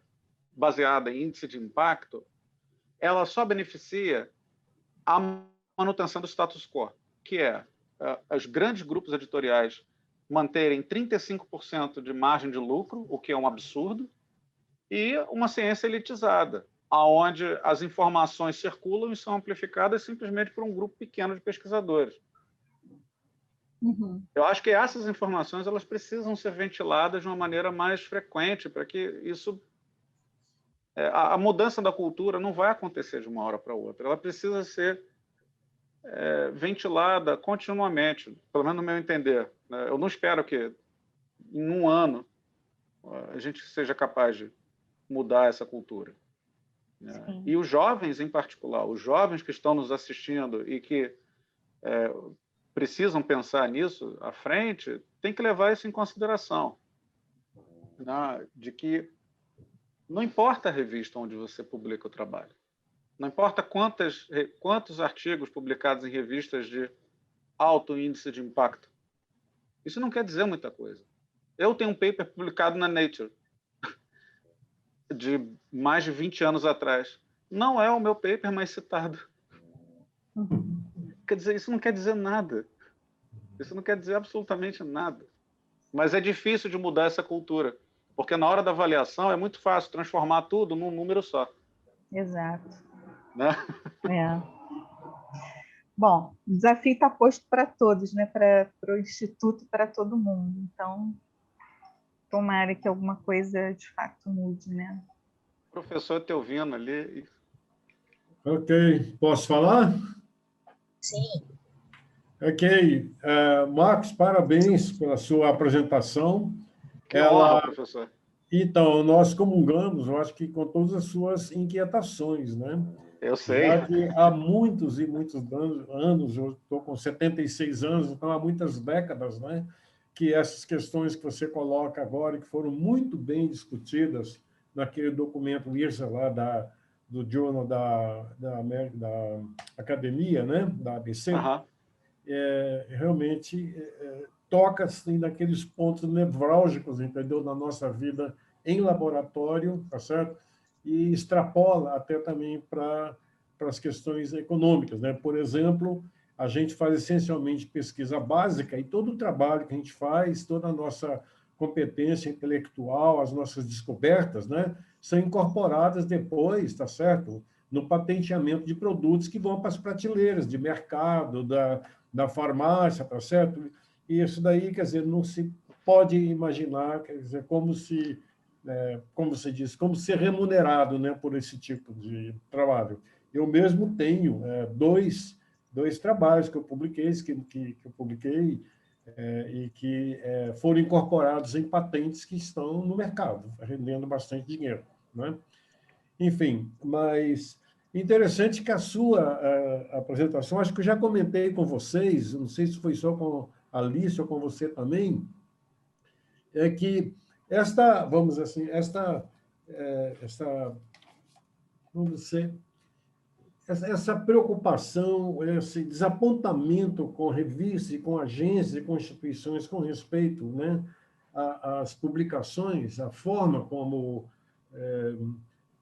Speaker 2: baseada em índice de impacto, ela só beneficia a manutenção do status quo, que é os grandes grupos editoriais manterem 35% de margem de lucro, o que é um absurdo, e uma ciência elitizada, onde as informações circulam e são amplificadas simplesmente por um grupo pequeno de pesquisadores.
Speaker 1: Uhum.
Speaker 2: Eu acho que essas informações elas precisam ser ventiladas de uma maneira mais frequente, para que isso... A mudança da cultura não vai acontecer de uma hora para outra. Ela precisa ser ventilada continuamente, pelo menos no meu entender. Eu não espero que, em um ano, a gente seja capaz de mudar essa cultura. E os jovens, em particular, os jovens que estão nos assistindo e que precisam pensar nisso à frente, tem que levar isso em consideração. Né? De que não importa a revista onde você publica o trabalho. Não importa quantos artigos publicados em revistas de alto índice de impacto. Isso não quer dizer muita coisa. Eu tenho um paper publicado na Nature de mais de 20 anos atrás. Não é o meu paper mais citado.
Speaker 1: Uhum.
Speaker 2: Quer dizer, isso não quer dizer nada. Isso não quer dizer absolutamente nada. Mas é difícil de mudar essa cultura, porque na hora da avaliação é muito fácil transformar tudo num número só.
Speaker 1: Exato.
Speaker 2: Né?
Speaker 1: Bom, o desafio está posto para todos, né? Para o Instituto, para todo mundo. Então, tomara que alguma coisa de fato mude, né?
Speaker 2: O professor te ouvindo ali.
Speaker 5: Ok, posso falar?
Speaker 3: Sim.
Speaker 5: Ok, Marcos, parabéns pela sua apresentação.
Speaker 2: Que honra, professor.
Speaker 5: Então, nós comungamos, eu acho que com todas as suas inquietações, né?
Speaker 2: Eu sei.
Speaker 5: Já que há muitos e muitos anos, eu estou com 76 anos, então há muitas décadas, né? Que essas questões que você coloca agora, que foram muito bem discutidas naquele documento IRSA lá do Journal da Academia, né? Da ABC, realmente toca assim, naqueles pontos nevrálgicos, entendeu? Na nossa vida em laboratório, tá certo? E extrapola até também para as questões econômicas, né? Por exemplo, a gente faz essencialmente pesquisa básica e todo o trabalho que a gente faz, toda a nossa competência intelectual, as nossas descobertas, né, são incorporadas depois, tá certo? No patenteamento de produtos que vão para as prateleiras de mercado, da farmácia, tá certo? E isso daí, quer dizer, não se pode imaginar, quer dizer, como você disse, como ser remunerado, né, por esse tipo de trabalho. Eu mesmo tenho dois trabalhos que eu publiquei, e que foram incorporados em patentes que estão no mercado, rendendo bastante dinheiro, né? Enfim, mas interessante que a sua apresentação, acho que eu já comentei com vocês, não sei se foi só com a Alice ou com você também, é que vamos dizer assim, essa preocupação, esse desapontamento com revistas e com agências e com instituições com respeito, né, às publicações, a forma como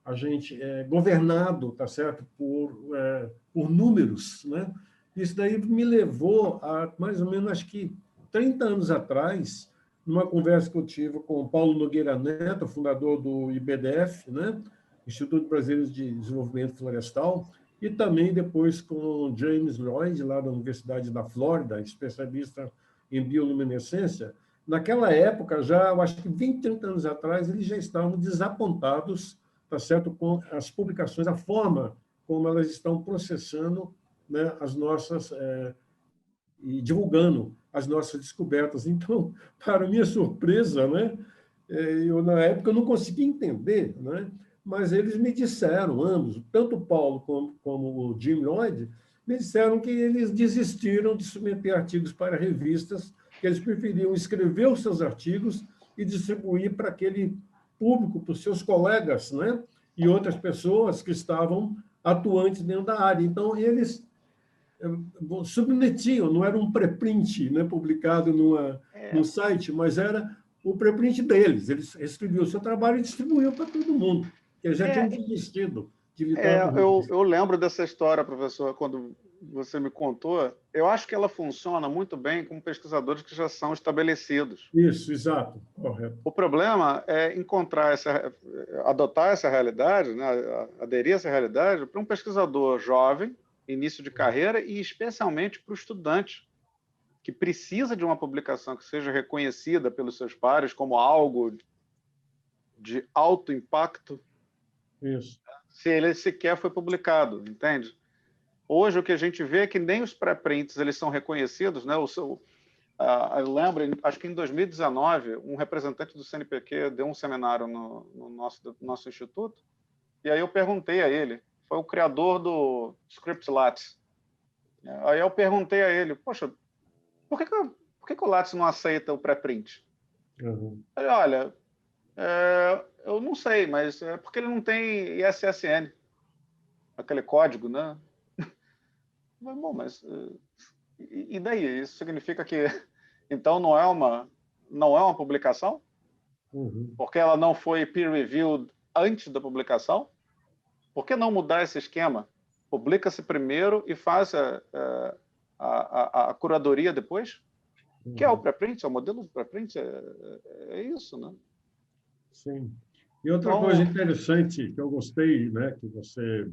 Speaker 5: a gente é governado, tá certo, por números, né? Isso daí me levou a, mais ou menos, acho que 30 anos atrás, numa conversa que eu tive com o Paulo Nogueira Neto, fundador do IBDF, né? Instituto Brasileiro de Desenvolvimento Florestal, e também depois com o James Lloyd, lá da Universidade da Flórida, especialista em bioluminescência. Naquela época, já, eu acho que 20, 30 anos atrás, eles já estavam desapontados, tá certo, com as publicações, a forma como elas estão processando, né, as nossas e divulgando as nossas descobertas. Então, para minha surpresa, né, eu na época eu não conseguia entender, né, mas eles me disseram, ambos, tanto o Paulo como o Jim Lloyd, me disseram que eles desistiram de submeter artigos para revistas, que eles preferiam escrever os seus artigos e distribuir para aquele público, para os seus colegas, né, e outras pessoas que estavam atuantes dentro da área. Então, eles submetiam, não era um preprint, né, publicado num site, mas era o preprint deles. Eles escreviam o seu trabalho e distribuíam para todo mundo, que já tinham desistido de lidar com isso.
Speaker 2: Eu lembro dessa história, professor, quando você me contou. Eu acho que ela funciona muito bem com pesquisadores que já são estabelecidos.
Speaker 5: Isso, exato, correto.
Speaker 2: O problema é adotar essa realidade, né, aderir a essa realidade para um pesquisador jovem, início de carreira, e especialmente para o estudante, que precisa de uma publicação que seja reconhecida pelos seus pares como algo de alto impacto,
Speaker 5: Isso.
Speaker 2: se ele sequer foi publicado, entende? Hoje, o que a gente vê é que nem os pré-prints eles são reconhecidos, né? Eu lembro, acho que em 2019, um representante do CNPq deu um seminário no nosso instituto, e aí eu perguntei a ele, foi o criador do Script Lattes. Aí eu perguntei a ele, poxa, por que o Lattes não aceita o pré-print?
Speaker 5: Uhum.
Speaker 2: Ele, olha, eu não sei, mas é porque ele não tem ISSN, aquele código, né? Bom, mas e daí? Isso significa que então não é uma publicação?
Speaker 5: Uhum.
Speaker 2: Porque ela não foi peer-reviewed antes da publicação? Por que não mudar esse esquema? Publica-se primeiro e faz a curadoria depois?
Speaker 5: Uhum.
Speaker 2: Que é o pré-print, é o modelo do pré-print, é isso, né?
Speaker 5: Sim. E outra coisa interessante que eu gostei, né, que você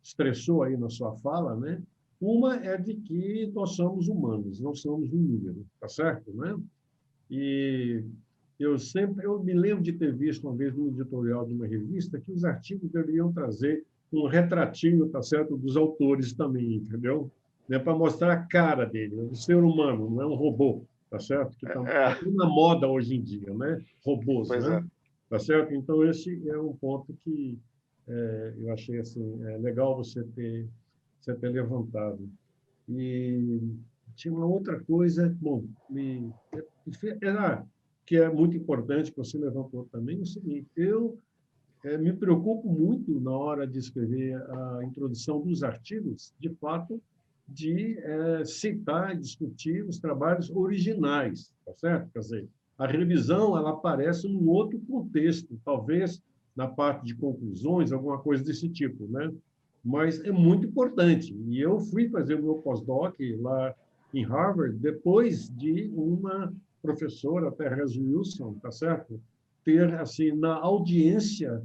Speaker 5: expressou aí na sua fala, né? Uma é de que nós somos humanos, não somos um número, tá certo, né? E eu me lembro de ter visto uma vez no editorial de uma revista que os artigos deveriam trazer um retratinho, tá certo, dos autores também, entendeu? Né, para mostrar a cara dele, o ser humano, não é um robô, tá certo? Que está na moda hoje em dia, né? Robôs,
Speaker 2: Pois
Speaker 5: né?
Speaker 2: é.
Speaker 5: Tá certo? Então esse é um ponto que eu achei assim legal você ter levantado. E tinha uma outra coisa, bom, que é muito importante, que você levantou também, é o seguinte, eu me preocupo muito na hora de escrever a introdução dos artigos, de fato, de citar e discutir os trabalhos originais, tá certo? Quer dizer, a revisão ela aparece num outro contexto, talvez na parte de conclusões, alguma coisa desse tipo, né? Mas é muito importante. E eu fui fazer o meu pós-doc lá em Harvard depois de uma professora, Therese Wilson, tá certo? Ter, assim, na audiência,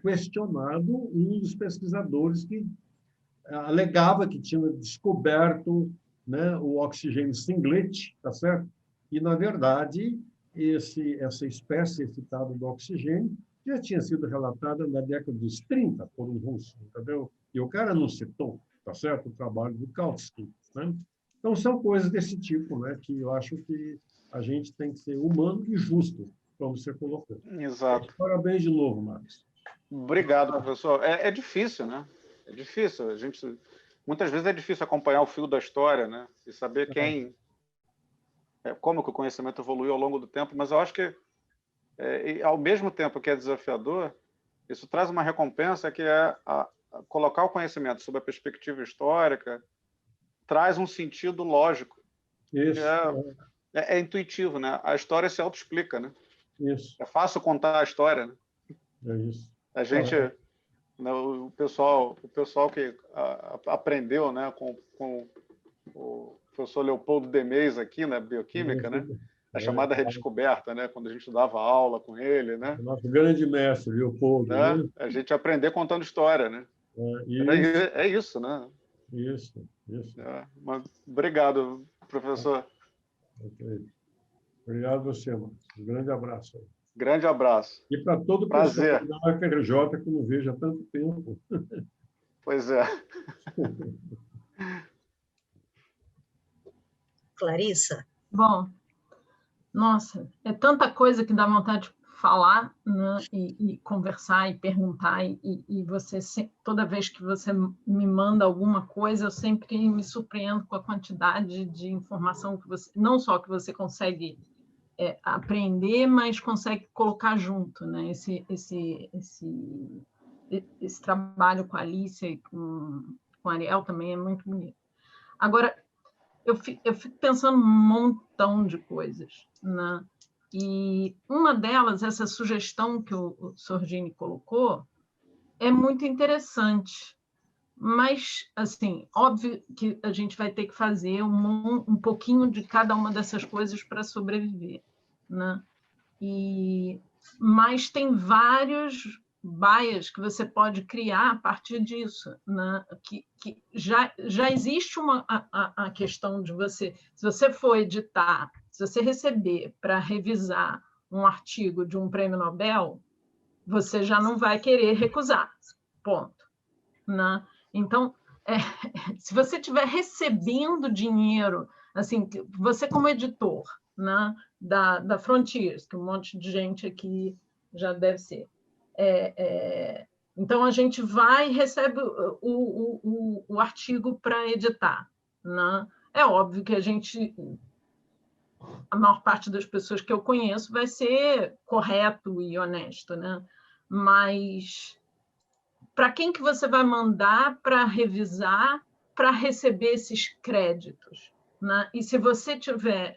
Speaker 5: questionado um dos pesquisadores que alegava que tinha descoberto, né, o oxigênio singlet, tá certo? E, na verdade, essa espécie citada do oxigênio já tinha sido relatada na década dos 30 por um russo, entendeu? E o cara não citou, tá certo, o trabalho do Kautsky, né? Então, são coisas desse tipo, né, que eu acho que a gente tem que ser humano e justo, como você colocou.
Speaker 2: Exato.
Speaker 5: Parabéns de novo, Marcos.
Speaker 2: Obrigado, professor. É difícil, né? É difícil. Muitas vezes é difícil acompanhar o fio da história, né? E saber como que o conhecimento evoluiu ao longo do tempo. Mas eu acho que, ao mesmo tempo que é desafiador, isso traz uma recompensa que é colocar o conhecimento sob a perspectiva histórica, traz um sentido lógico.
Speaker 5: Isso.
Speaker 2: É intuitivo, né? A história se autoexplica, né?
Speaker 5: Isso.
Speaker 2: É fácil contar a história, né?
Speaker 5: É isso.
Speaker 2: A gente, o pessoal que aprendeu, né, com o professor Leopoldo Demeis aqui na bioquímica, né? a chamada redescoberta, né? Quando a gente dava aula com ele, né?
Speaker 5: O nosso grande mestre, Leopoldo. Né?
Speaker 2: A gente aprender contando história, né? É isso, né?
Speaker 5: Isso.
Speaker 2: Mas, obrigado, professor.
Speaker 5: Okay. Obrigado a você, Marcos. Um grande abraço.
Speaker 2: Grande abraço.
Speaker 5: E para todo o pessoal da UFRJ, que eu não vejo há tanto tempo.
Speaker 2: Pois é.
Speaker 3: Clarissa?
Speaker 6: Bom, nossa, é tanta coisa que dá vontade de falar, né? E conversar e perguntar, e você, toda vez que você me manda alguma coisa, eu sempre me surpreendo com a quantidade de informação que você, não só que você consegue aprender, mas consegue colocar junto, né? Esse trabalho com a Alicia e com a Ariel também é muito bonito. Agora, eu fico pensando um montão de coisas, né? E uma delas, essa sugestão que o Sorgini colocou, é muito interessante, mas, assim, óbvio que a gente vai ter que fazer um pouquinho de cada uma dessas coisas para sobreviver, né? Mas tem vários bias que você pode criar a partir disso, né? Que já existe a questão de você, se você for editar, se você receber para revisar um artigo de um prêmio Nobel, você já não vai querer recusar, ponto, né? Então, se você estiver recebendo dinheiro, assim, você como editor, né, da Frontiers, que um monte de gente aqui já deve ser. Então, a gente vai e recebe o artigo para editar, né? É óbvio que a maior parte das pessoas que eu conheço vai ser correto e honesto, né? Mas para quem que você vai mandar para revisar, para receber esses créditos? Né? E se você tiver...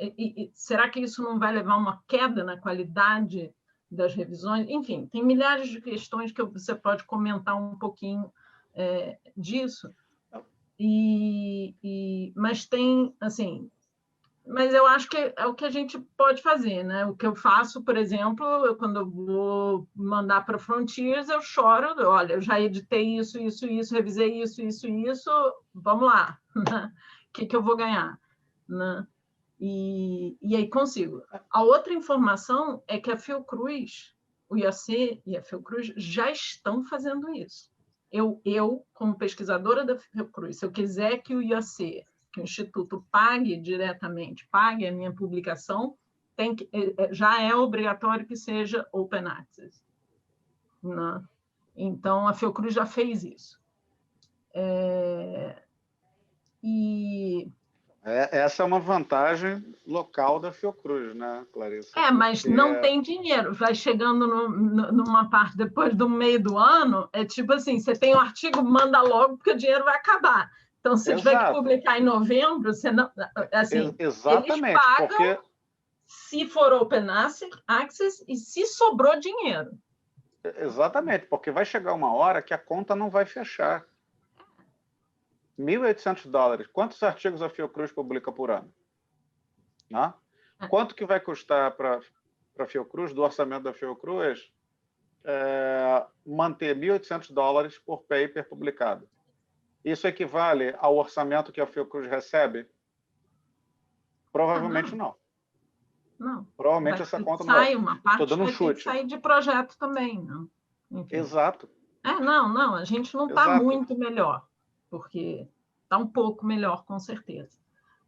Speaker 6: será que isso não vai levar a uma queda na qualidade das revisões? Enfim, tem milhares de questões que você pode comentar um pouquinho disso. Mas tem, assim... Mas eu acho que é o que a gente pode fazer, né? O que eu faço, por exemplo, quando eu vou mandar para Frontiers, eu choro, olha, eu já editei isso, revisei isso, vamos lá, né? O que eu vou ganhar? Né? E aí consigo. A outra informação é que a Fiocruz, o IAC e a Fiocruz já estão fazendo isso. Eu, como pesquisadora da Fiocruz, se eu quiser que o IAC, que o Instituto pague diretamente, pague a minha publicação, já é obrigatório que seja open access. Né? Então, a Fiocruz já fez isso.
Speaker 2: Essa é uma vantagem local da Fiocruz, né, Clarissa?
Speaker 6: Mas não tem dinheiro. Vai chegando numa parte, depois do meio do ano, é tipo assim, você tem um artigo, manda logo, porque o dinheiro vai acabar. Então, se tiver que publicar em novembro, você não... Assim,
Speaker 2: exatamente,
Speaker 6: eles pagam se for open access e se sobrou dinheiro.
Speaker 2: Exatamente, porque vai chegar uma hora que a conta não vai fechar. $1.800. Quantos artigos a Fiocruz publica por ano? Né? Quanto que vai custar para a Fiocruz, do orçamento da Fiocruz, manter $1.800 por paper publicado? Isso equivale ao orçamento que a Fiocruz recebe? Provavelmente não.
Speaker 6: Não.
Speaker 2: Provavelmente essa conta
Speaker 6: não vai. Uma parte
Speaker 2: dando um chute.
Speaker 6: Vai sair de projeto também. Não? Enfim.
Speaker 2: Exato.
Speaker 6: Não, a gente não está muito melhor, porque está um pouco melhor, com certeza,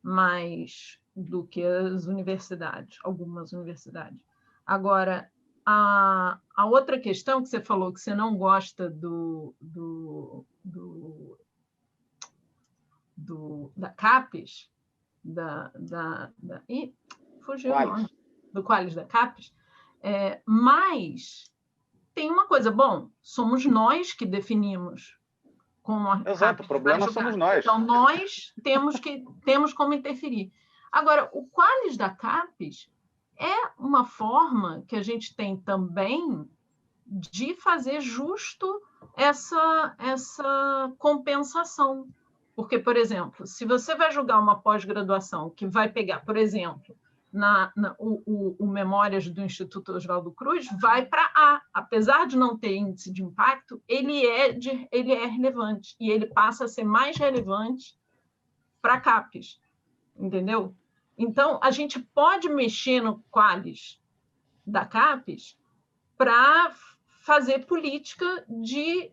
Speaker 6: mas do que as universidades, algumas universidades. Agora, a outra questão que você falou, que você não gosta da CAPES, fugiu o nome, do Qualis da CAPES, mas tem uma coisa, bom, somos nós que definimos como a
Speaker 2: Exato, o problema somos nós.
Speaker 6: Então, nós temos como interferir. Agora, o Qualis da CAPES é uma forma que a gente tem também de fazer justo essa compensação. Porque, por exemplo, se você vai julgar uma pós-graduação que vai pegar, por exemplo, o Memórias do Instituto Oswaldo Cruz vai para A. Apesar de não ter índice de impacto, ele é relevante, e ele passa a ser mais relevante para CAPES, entendeu? Então, a gente pode mexer no QALYS da CAPES para fazer política de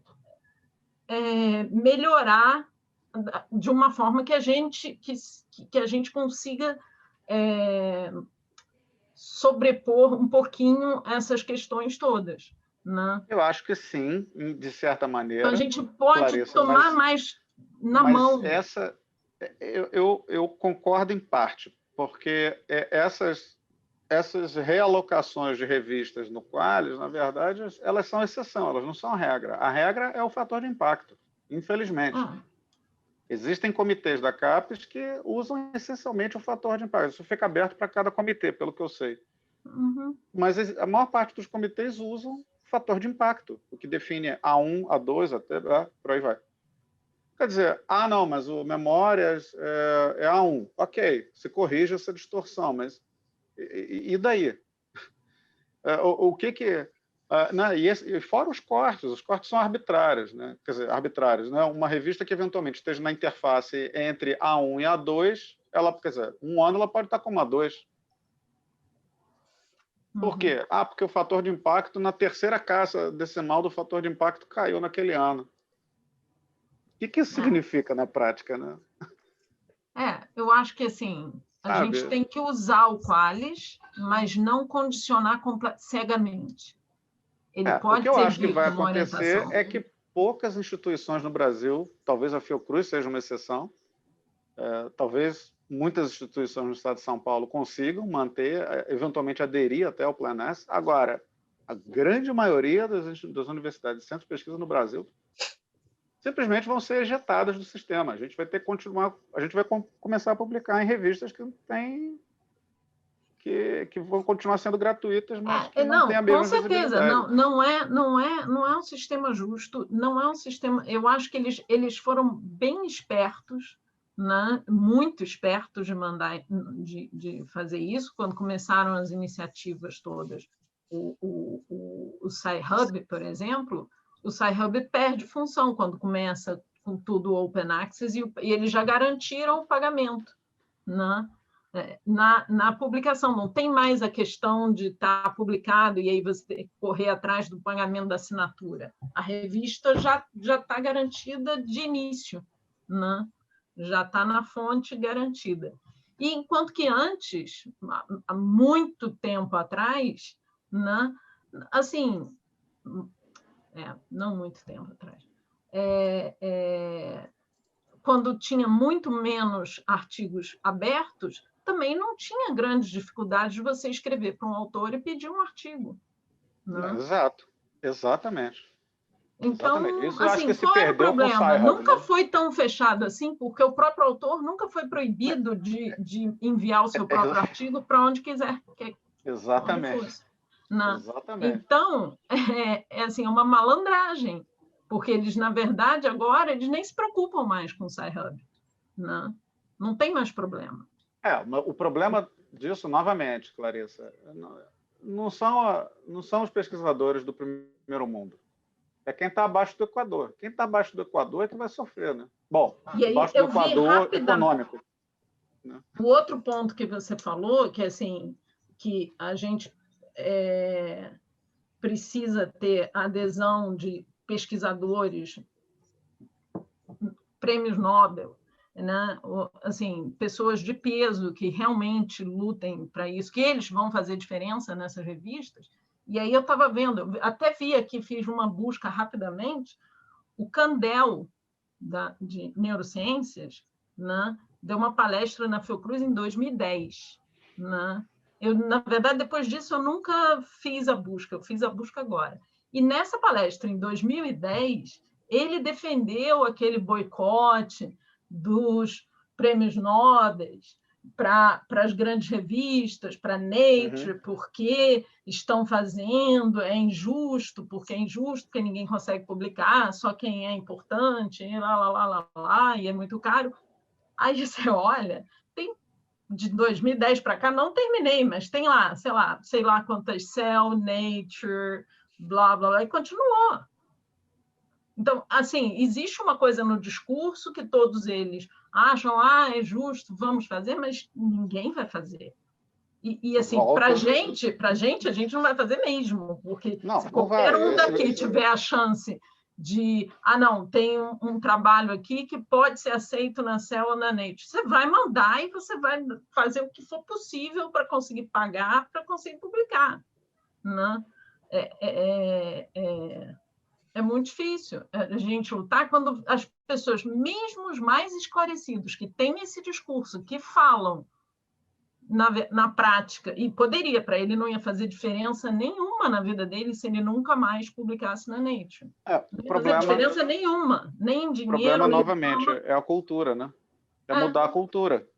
Speaker 6: melhorar de uma forma que a gente consiga sobrepor um pouquinho essas questões todas, né?
Speaker 2: Eu acho que sim, de certa maneira.
Speaker 6: Então, a gente pode, Clarissa, tomar mais na mão.
Speaker 2: Eu concordo em parte, porque essas realocações de revistas no QALYS, na verdade, elas são exceção, elas não são regra. A regra é o fator de impacto, infelizmente. Existem comitês da CAPES que usam essencialmente o fator de impacto. Isso fica aberto para cada comitê, pelo que eu sei. Mas a maior parte dos comitês usam o fator de impacto, o que define A1, A2, até por aí vai. Quer dizer, não, mas o Memórias é A1. Ok, se corrige essa distorção, mas e daí? O que que... e fora os cortes são arbitrários, né? Quer dizer, arbitrários, né? Uma revista que eventualmente esteja na interface entre A1 e A2, quer dizer, um ano ela pode estar como A2. Por quê? Porque o fator de impacto na terceira casa decimal do fator de impacto caiu naquele ano. O que isso significa na prática, né?
Speaker 6: Eu acho que assim, a gente tem que usar o QALYS, mas não condicionar cegamente. Ele pode
Speaker 2: o que eu acho que vai acontecer é que poucas instituições no Brasil, talvez a Fiocruz seja uma exceção, talvez muitas instituições no estado de São Paulo consigam manter, eventualmente aderir até ao Plan S. Agora, a grande maioria das universidades e centros de pesquisa no Brasil simplesmente vão ser ejetadas do sistema. A gente vai começar a publicar em revistas que vão continuar sendo gratuitas, mas que não têm a mesma visibilidade.
Speaker 6: Com certeza, não é um sistema justo, não é um sistema... Eu acho que eles foram bem espertos, né? Muito espertos de fazer isso, quando começaram as iniciativas todas. O Sci-Hub, por exemplo, o Sci-Hub perde função quando começa com tudo Open Access e eles já garantiram o pagamento, né? Na publicação. Não tem mais a questão de estar publicado e aí você tem que correr atrás do pagamento da assinatura. A revista já está garantida de início, né? Já está na fonte garantida. E enquanto que antes, há muito tempo atrás, né? Assim, não muito tempo atrás, quando tinha muito menos artigos abertos, também não tinha grandes dificuldades de você escrever para um autor e pedir um artigo. Né?
Speaker 2: Exato, exatamente.
Speaker 6: Então,
Speaker 2: isso
Speaker 6: assim,
Speaker 2: acho que se
Speaker 6: qual
Speaker 2: perdeu
Speaker 6: era o problema? Nunca
Speaker 2: né?
Speaker 6: foi tão fechado assim, porque o próprio autor nunca foi proibido de enviar o seu próprio artigo para onde quiser.
Speaker 2: Exatamente.
Speaker 6: Onde fosse, né?
Speaker 2: Exatamente.
Speaker 6: Então, assim, uma malandragem, porque eles, na verdade, agora, eles nem se preocupam mais com o Sci-Hub. Né? Não tem mais problema.
Speaker 2: O problema disso, novamente, Clarissa, não são os pesquisadores do primeiro mundo. É quem está abaixo do Equador. Quem está abaixo do Equador é que vai sofrer, né? Bom, abaixo do Equador econômico. Né?
Speaker 6: O outro ponto que você falou, que assim, que a gente precisa ter adesão de pesquisadores, prêmios Nobel, né? Assim, pessoas de peso que realmente lutem para isso, que eles vão fazer diferença nessas revistas. E aí eu estava vendo, até vi aqui, fiz uma busca rapidamente, o Candel, de Neurociências, né? Deu uma palestra na Fiocruz em 2010. Né? Na verdade, depois disso, eu nunca fiz a busca, eu fiz a busca agora. E nessa palestra, em 2010, ele defendeu aquele boicote dos prêmios Nobel para as grandes revistas, para Nature, porque estão fazendo, é injusto, porque ninguém consegue publicar, só quem é importante, e e é muito caro. Aí você olha, tem de 2010 para cá, não terminei, mas tem lá, sei lá quantas Cell, Nature, blá, blá, blá, e continuou. Então, assim, existe uma coisa no discurso que todos eles acham, é justo, vamos fazer, mas ninguém vai fazer. E assim, para a gente, a gente não vai fazer mesmo, porque se qualquer um daqui tiver a chance de, não, tem um trabalho aqui que pode ser aceito na Cell ou na Nature, você vai mandar e você vai fazer o que for possível para conseguir pagar, para conseguir publicar, né? É muito difícil a gente lutar quando as pessoas, mesmo os mais esclarecidos, que têm esse discurso, que falam na prática, e poderia, para ele não ia fazer diferença nenhuma na vida dele se ele nunca mais publicasse na Nature. Não ia fazer diferença nenhuma, nem em dinheiro.
Speaker 2: O problema, novamente, é a cultura, né? É mudar a cultura.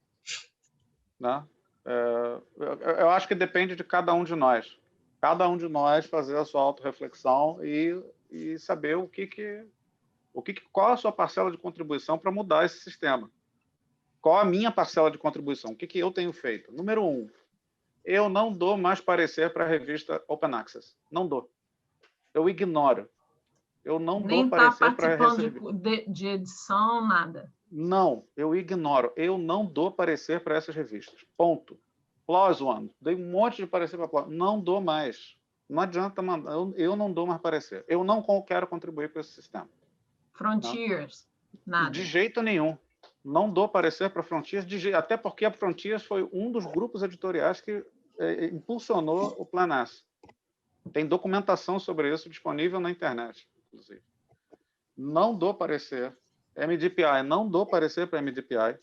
Speaker 2: Né? Eu acho que depende de cada um de nós. Cada um de nós fazer a sua autorreflexão e saber qual a sua parcela de contribuição para mudar esse sistema. Qual a minha parcela de contribuição? O que eu tenho feito? Número 1, eu não dou mais parecer para a revista Open Access. Não dou. Eu ignoro. Eu não dou parecer para a revista.
Speaker 6: Nem está participando de edição, nada.
Speaker 2: Não, eu ignoro. Eu não dou parecer para essas revistas. Ponto. PLOS ONE. Dei um monte de parecer para PLOS. Não dou mais. Não adianta mandar. Eu não dou mais parecer. Eu não quero contribuir para esse sistema.
Speaker 6: Frontiers, nada.
Speaker 2: De jeito nenhum. Não dou parecer para a Frontiers, até porque a Frontiers foi um dos grupos editoriais que impulsionou o Plan-S. Tem documentação sobre isso disponível na internet, inclusive. Não dou parecer. MDPI, não dou parecer para MDPI.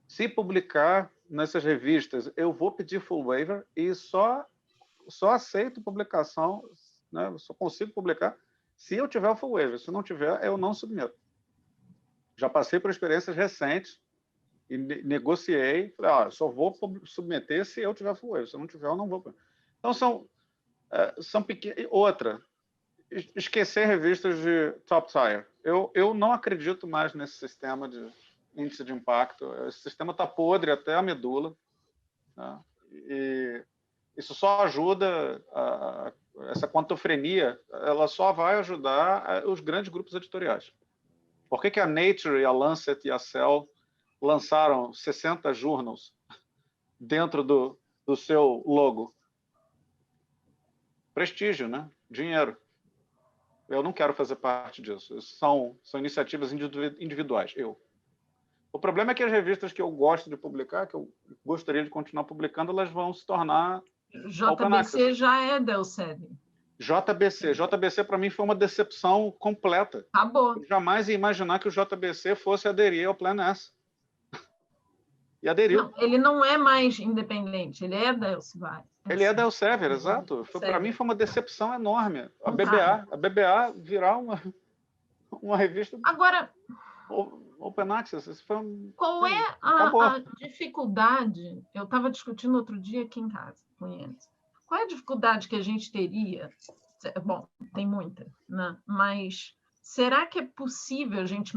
Speaker 2: Se publicar nessas revistas, eu vou pedir full waiver e só aceito publicação, né? Só consigo publicar se eu tiver o full waiver. Se não tiver, eu não submeto. Já passei por experiências recentes e negociei. Falei, só vou submeter se eu tiver full waiver. Se eu não tiver, eu não vou. Então, são pequenas. Outra, esquecer revistas de top tier. Eu não acredito mais nesse sistema de índice de impacto. Esse sistema está podre até a medula. Né? E isso só ajuda essa quantofrenia, ela só vai ajudar os grandes grupos editoriais. Por que a Nature, e a Lancet e a Cell lançaram 60 journals dentro do seu logo? Prestígio, né? Dinheiro. Eu não quero fazer parte disso. São iniciativas individuais. O problema é que as revistas que eu gosto de publicar, que eu gostaria de continuar publicando, elas vão se tornar...
Speaker 6: JBC já é Delced.
Speaker 2: JBC para mim foi uma decepção completa.
Speaker 6: Acabou.
Speaker 2: Eu jamais ia imaginar que o JBC fosse aderir ao Plan-S. E aderiu.
Speaker 6: Não, ele não é mais independente, ele é da Elsevier.
Speaker 2: Ele é da Elsevier, exato. Para mim foi uma decepção enorme. A BBA virar uma revista...
Speaker 6: Agora...
Speaker 2: Open Access,
Speaker 6: qual é a dificuldade? Eu estava discutindo outro dia aqui em casa com eles. Qual é a dificuldade que a gente teria? Bom, tem muita, né? Mas será que é possível a gente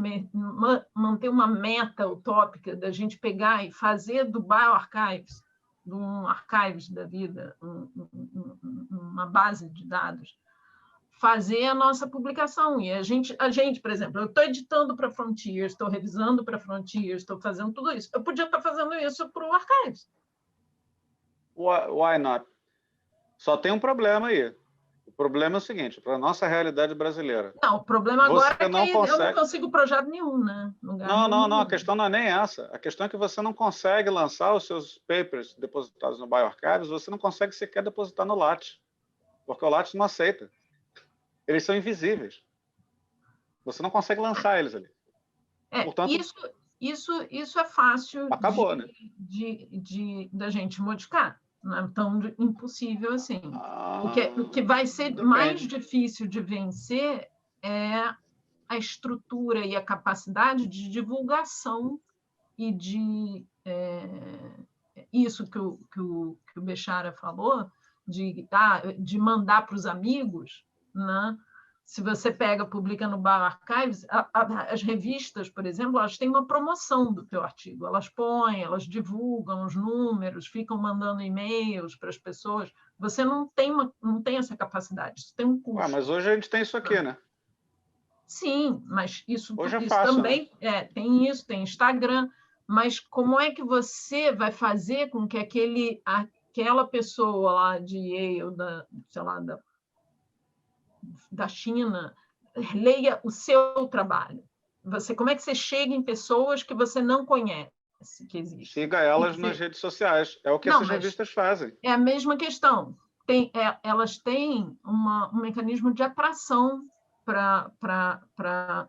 Speaker 6: manter uma meta utópica da gente pegar e fazer do bioarchives, de um archives da vida, uma base de dados, fazer a nossa publicação? E a gente, por exemplo, eu estou editando para Frontiers, estou revisando para Frontiers, estou fazendo tudo isso. Eu podia estar fazendo isso para o Archives.
Speaker 2: Why not? Só tem um problema aí. O problema é o seguinte, para a nossa realidade brasileira.
Speaker 6: Não, o problema agora é que eu não consigo projeto nenhum, né?
Speaker 2: Não, a questão não é nem essa. A questão é que você não consegue lançar os seus papers depositados no bioarchives, você não consegue sequer depositar no LATE, porque o LATE não aceita. Eles são invisíveis. Você não consegue lançar eles ali. Portanto,
Speaker 6: isso é fácil
Speaker 2: acabou, né?
Speaker 6: da gente modificar. Não é tão impossível assim. O que vai ser mais difícil de vencer é a estrutura e a capacidade de divulgação e de isso que o Bechara falou, de mandar para os amigos, né? se você pega, publica no bioRxiv, as revistas, por exemplo, elas têm uma promoção do teu artigo. Elas põem, elas divulgam os números, ficam mandando e-mails para as pessoas. Você não tem essa capacidade, isso tem um custo.
Speaker 2: Mas hoje a gente tem isso aqui, né?
Speaker 6: Sim, mas isso
Speaker 2: fácil,
Speaker 6: também
Speaker 2: né?
Speaker 6: Tem isso, tem Instagram. Mas como é que você vai fazer com que aquela pessoa lá de Yale, sei lá, da China, leia o seu trabalho? Como é que você chega em pessoas que você não conhece que existem?
Speaker 2: Siga elas nas redes sociais. É o que essas revistas fazem.
Speaker 6: É a mesma questão. Elas têm um mecanismo de atração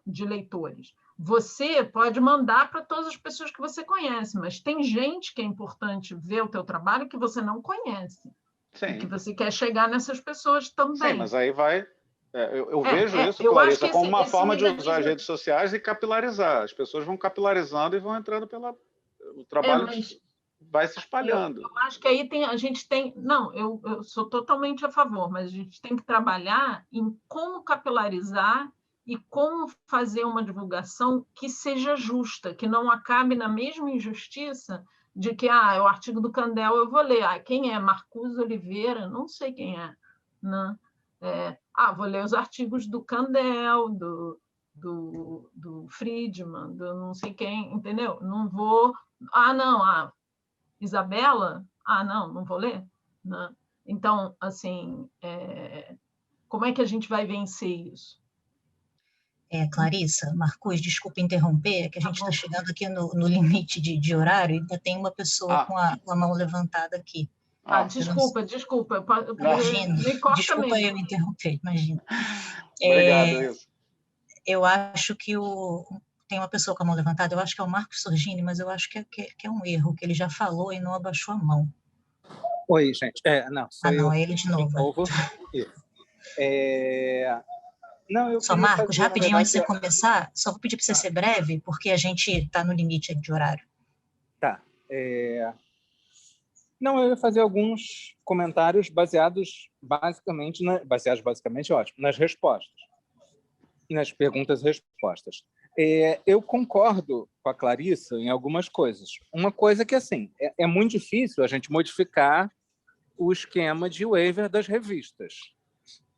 Speaker 6: de leitores. Você pode mandar para todas as pessoas que você conhece, mas tem gente que é importante ver o teu trabalho que você não conhece.
Speaker 2: Sim.
Speaker 6: Que você quer chegar nessas pessoas também.
Speaker 2: Sim, mas aí vai... Eu vejo isso, Clarissa, como uma forma de usar as redes sociais e capilarizar. As pessoas vão capilarizando e vão entrando o trabalho vai se espalhando.
Speaker 6: Eu acho que aí a gente tem... Não, eu sou totalmente a favor, mas a gente tem que trabalhar em como capilarizar e como fazer uma divulgação que seja justa, que não acabe na mesma injustiça de que é o artigo do Candel, eu vou ler. Quem é? Marcuse Oliveira? Não sei quem é. Né? Vou ler os artigos do Candel, do Friedman, do não sei quem, entendeu? Não vou... Isabela? Não vou ler. Né? Então, assim, como é que a gente vai vencer isso?
Speaker 3: Clarissa, Marcuz, desculpa interromper, é que a gente está chegando aqui no limite de horário e ainda tem uma pessoa com a mão levantada aqui.
Speaker 6: Desculpa.
Speaker 3: Imagina, desculpa
Speaker 6: mesmo.
Speaker 3: eu interromper, imagina.
Speaker 2: Obrigado, isso.
Speaker 3: Eu acho que tem uma pessoa com a mão levantada, eu acho que é o Marcos Sorgini, mas eu acho que é um erro, que ele já falou e não abaixou a mão.
Speaker 4: Oi, gente. Não,
Speaker 3: é ele de novo. Só, Marcos, rapidinho, antes de você começar, só vou pedir para você ser breve, porque a gente está no limite de horário.
Speaker 4: Tá. Não, eu ia fazer alguns comentários baseados basicamente, ótimo, nas respostas, nas perguntas e respostas. Eu concordo com a Clarissa em algumas coisas. Uma coisa que, assim, é muito difícil a gente modificar o esquema de waiver das revistas.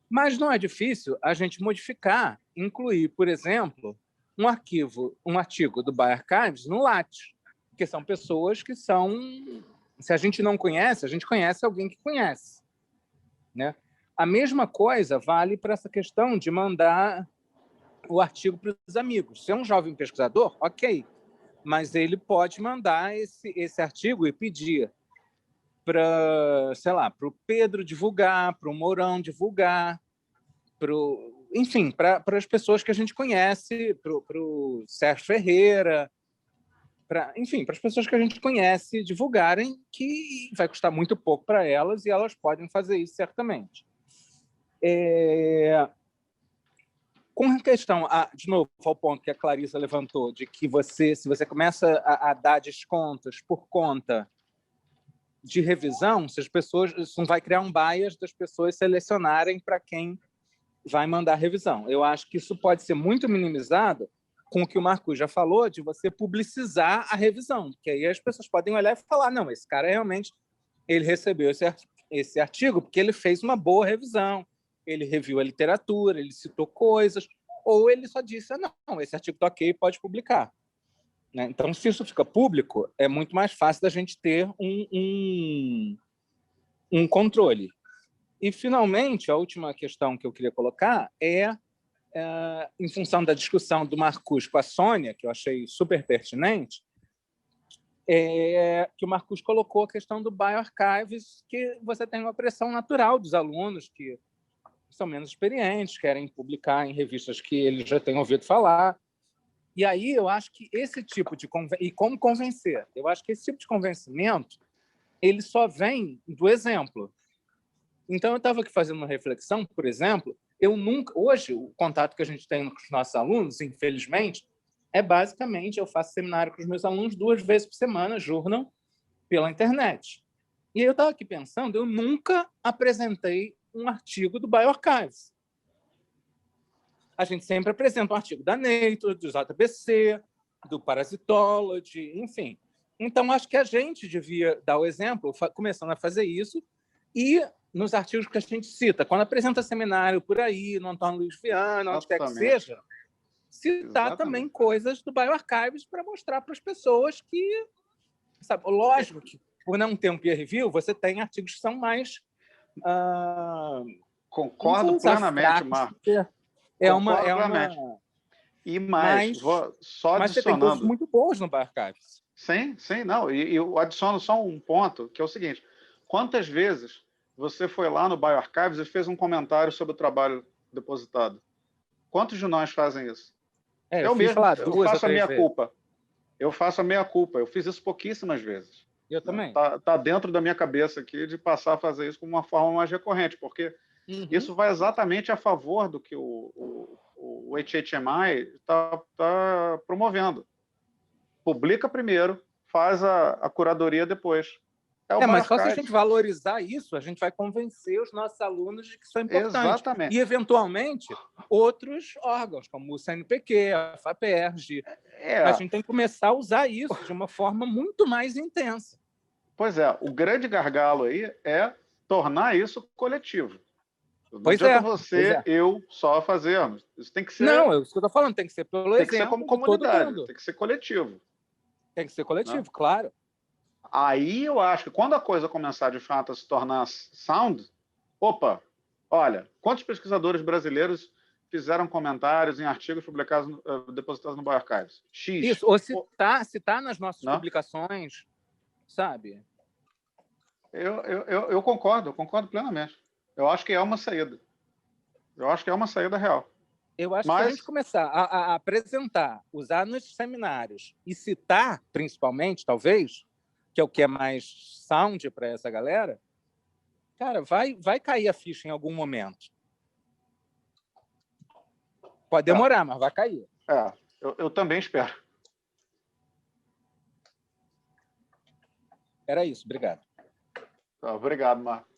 Speaker 4: Mas não é difícil a gente modificar, incluir, por exemplo, um artigo do bioRxiv no Lattes, que são pessoas que são... Se a gente não conhece, a gente conhece alguém que conhece. Né? A mesma coisa vale para essa questão de mandar o artigo para os amigos. Se é um jovem pesquisador, ok, mas ele pode mandar esse artigo e pedir para, sei lá, para o Pedro divulgar, para o Mourão divulgar, enfim, para as pessoas que a gente conhece, para o Sérgio Ferreira, enfim, para as pessoas que a gente conhece divulgarem, que vai custar muito pouco para elas e elas podem fazer isso certamente. Com a questão, de novo, ao ponto que a Clarissa levantou, de que se você começa a dar descontos por conta de revisão, se as pessoas, isso não vai criar um bias das pessoas selecionarem para quem vai mandar revisão. Eu acho que isso pode ser muito minimizado com o que o Marcos já falou, de você publicizar a revisão, que aí as pessoas podem olhar e falar, não, esse cara realmente ele recebeu esse artigo porque ele fez uma boa revisão, ele reviu a literatura, ele citou coisas, ou ele só disse, não, esse artigo está ok, pode publicar. Né? Então, se isso fica público, é muito mais fácil da gente ter um controle. E, finalmente, a última questão que eu queria colocar em função da discussão do Marcus com a Sônia, que eu achei super pertinente, que o Marcus colocou a questão do bioRxiv, que você tem uma pressão natural dos alunos que são menos experientes, querem publicar em revistas que eles já têm ouvido falar. E aí eu acho que esse tipo de... E como convencer? Eu acho que esse tipo de convencimento ele só vem do exemplo. Então, eu estava aqui fazendo uma reflexão, por exemplo, hoje, o contato que a gente tem com os nossos alunos, infelizmente, basicamente, eu faço seminário com os meus alunos 2 vezes por semana, journal, pela internet. E aí eu estava aqui pensando, eu nunca apresentei um artigo do bioRxiv. a gente sempre apresenta um artigo da Nature, do JBC, do Parasitology, enfim. Então, acho que a gente devia dar o exemplo, começando a fazer isso, e nos artigos que a gente cita, quando apresenta seminário por aí, no Antônio Luiz Viana, onde quer que seja, citar também coisas do bioarchives para mostrar para as pessoas que, sabe, lógico que por não ter um peer review, você tem artigos que são mais
Speaker 2: concordo plenamente, Marcos. E mais, só
Speaker 4: mas
Speaker 2: adicionando...
Speaker 4: você tem coisas muito boas no bioarchives.
Speaker 2: Sim, não. E eu adiciono só um ponto, que é o seguinte: quantas vezes você foi lá no bioarchives e fez um comentário sobre o trabalho depositado? Quantos de nós fazem isso? Eu mesmo, eu faço a minha culpa. Eu faço a meia culpa. Eu fiz isso pouquíssimas vezes.
Speaker 4: Eu também.
Speaker 2: Tá dentro da minha cabeça aqui de passar a fazer isso como uma forma mais recorrente, porque isso vai exatamente a favor do que o HHMI está promovendo. Publica primeiro, faz a curadoria depois.
Speaker 4: Mas só se a gente valorizar isso, a gente vai convencer os nossos alunos de que isso é importante.
Speaker 2: Exatamente.
Speaker 4: E, eventualmente, outros órgãos, como o CNPq, a FAPERJ. A gente tem que começar a usar isso de uma forma muito mais intensa.
Speaker 2: Pois é, o grande gargalo aí é tornar isso coletivo. Não adianta você, eu, só fazermos. Isso tem que ser...
Speaker 4: Não, é isso que eu estou falando, tem que ser pelo exemplo.
Speaker 2: Tem que ser como comunidade, tem que ser coletivo.
Speaker 4: Tem que ser coletivo, claro.
Speaker 2: Aí eu acho que quando a coisa começar de fato a se tornar sound, olha, quantos pesquisadores brasileiros fizeram comentários em artigos publicados, depositados no bioarchives? X.
Speaker 4: Isso, ou citar nas nossas publicações, sabe?
Speaker 2: Eu concordo plenamente. Eu acho que é uma saída. Eu acho que é uma saída real.
Speaker 4: Eu acho que se a gente começar a apresentar, usar nos seminários e citar, principalmente, talvez, que é o que é mais sound para essa galera, cara, vai cair a ficha em algum momento. Pode demorar, mas vai cair.
Speaker 2: Eu também espero.
Speaker 4: Era isso, obrigado.
Speaker 2: Obrigado, Marcos.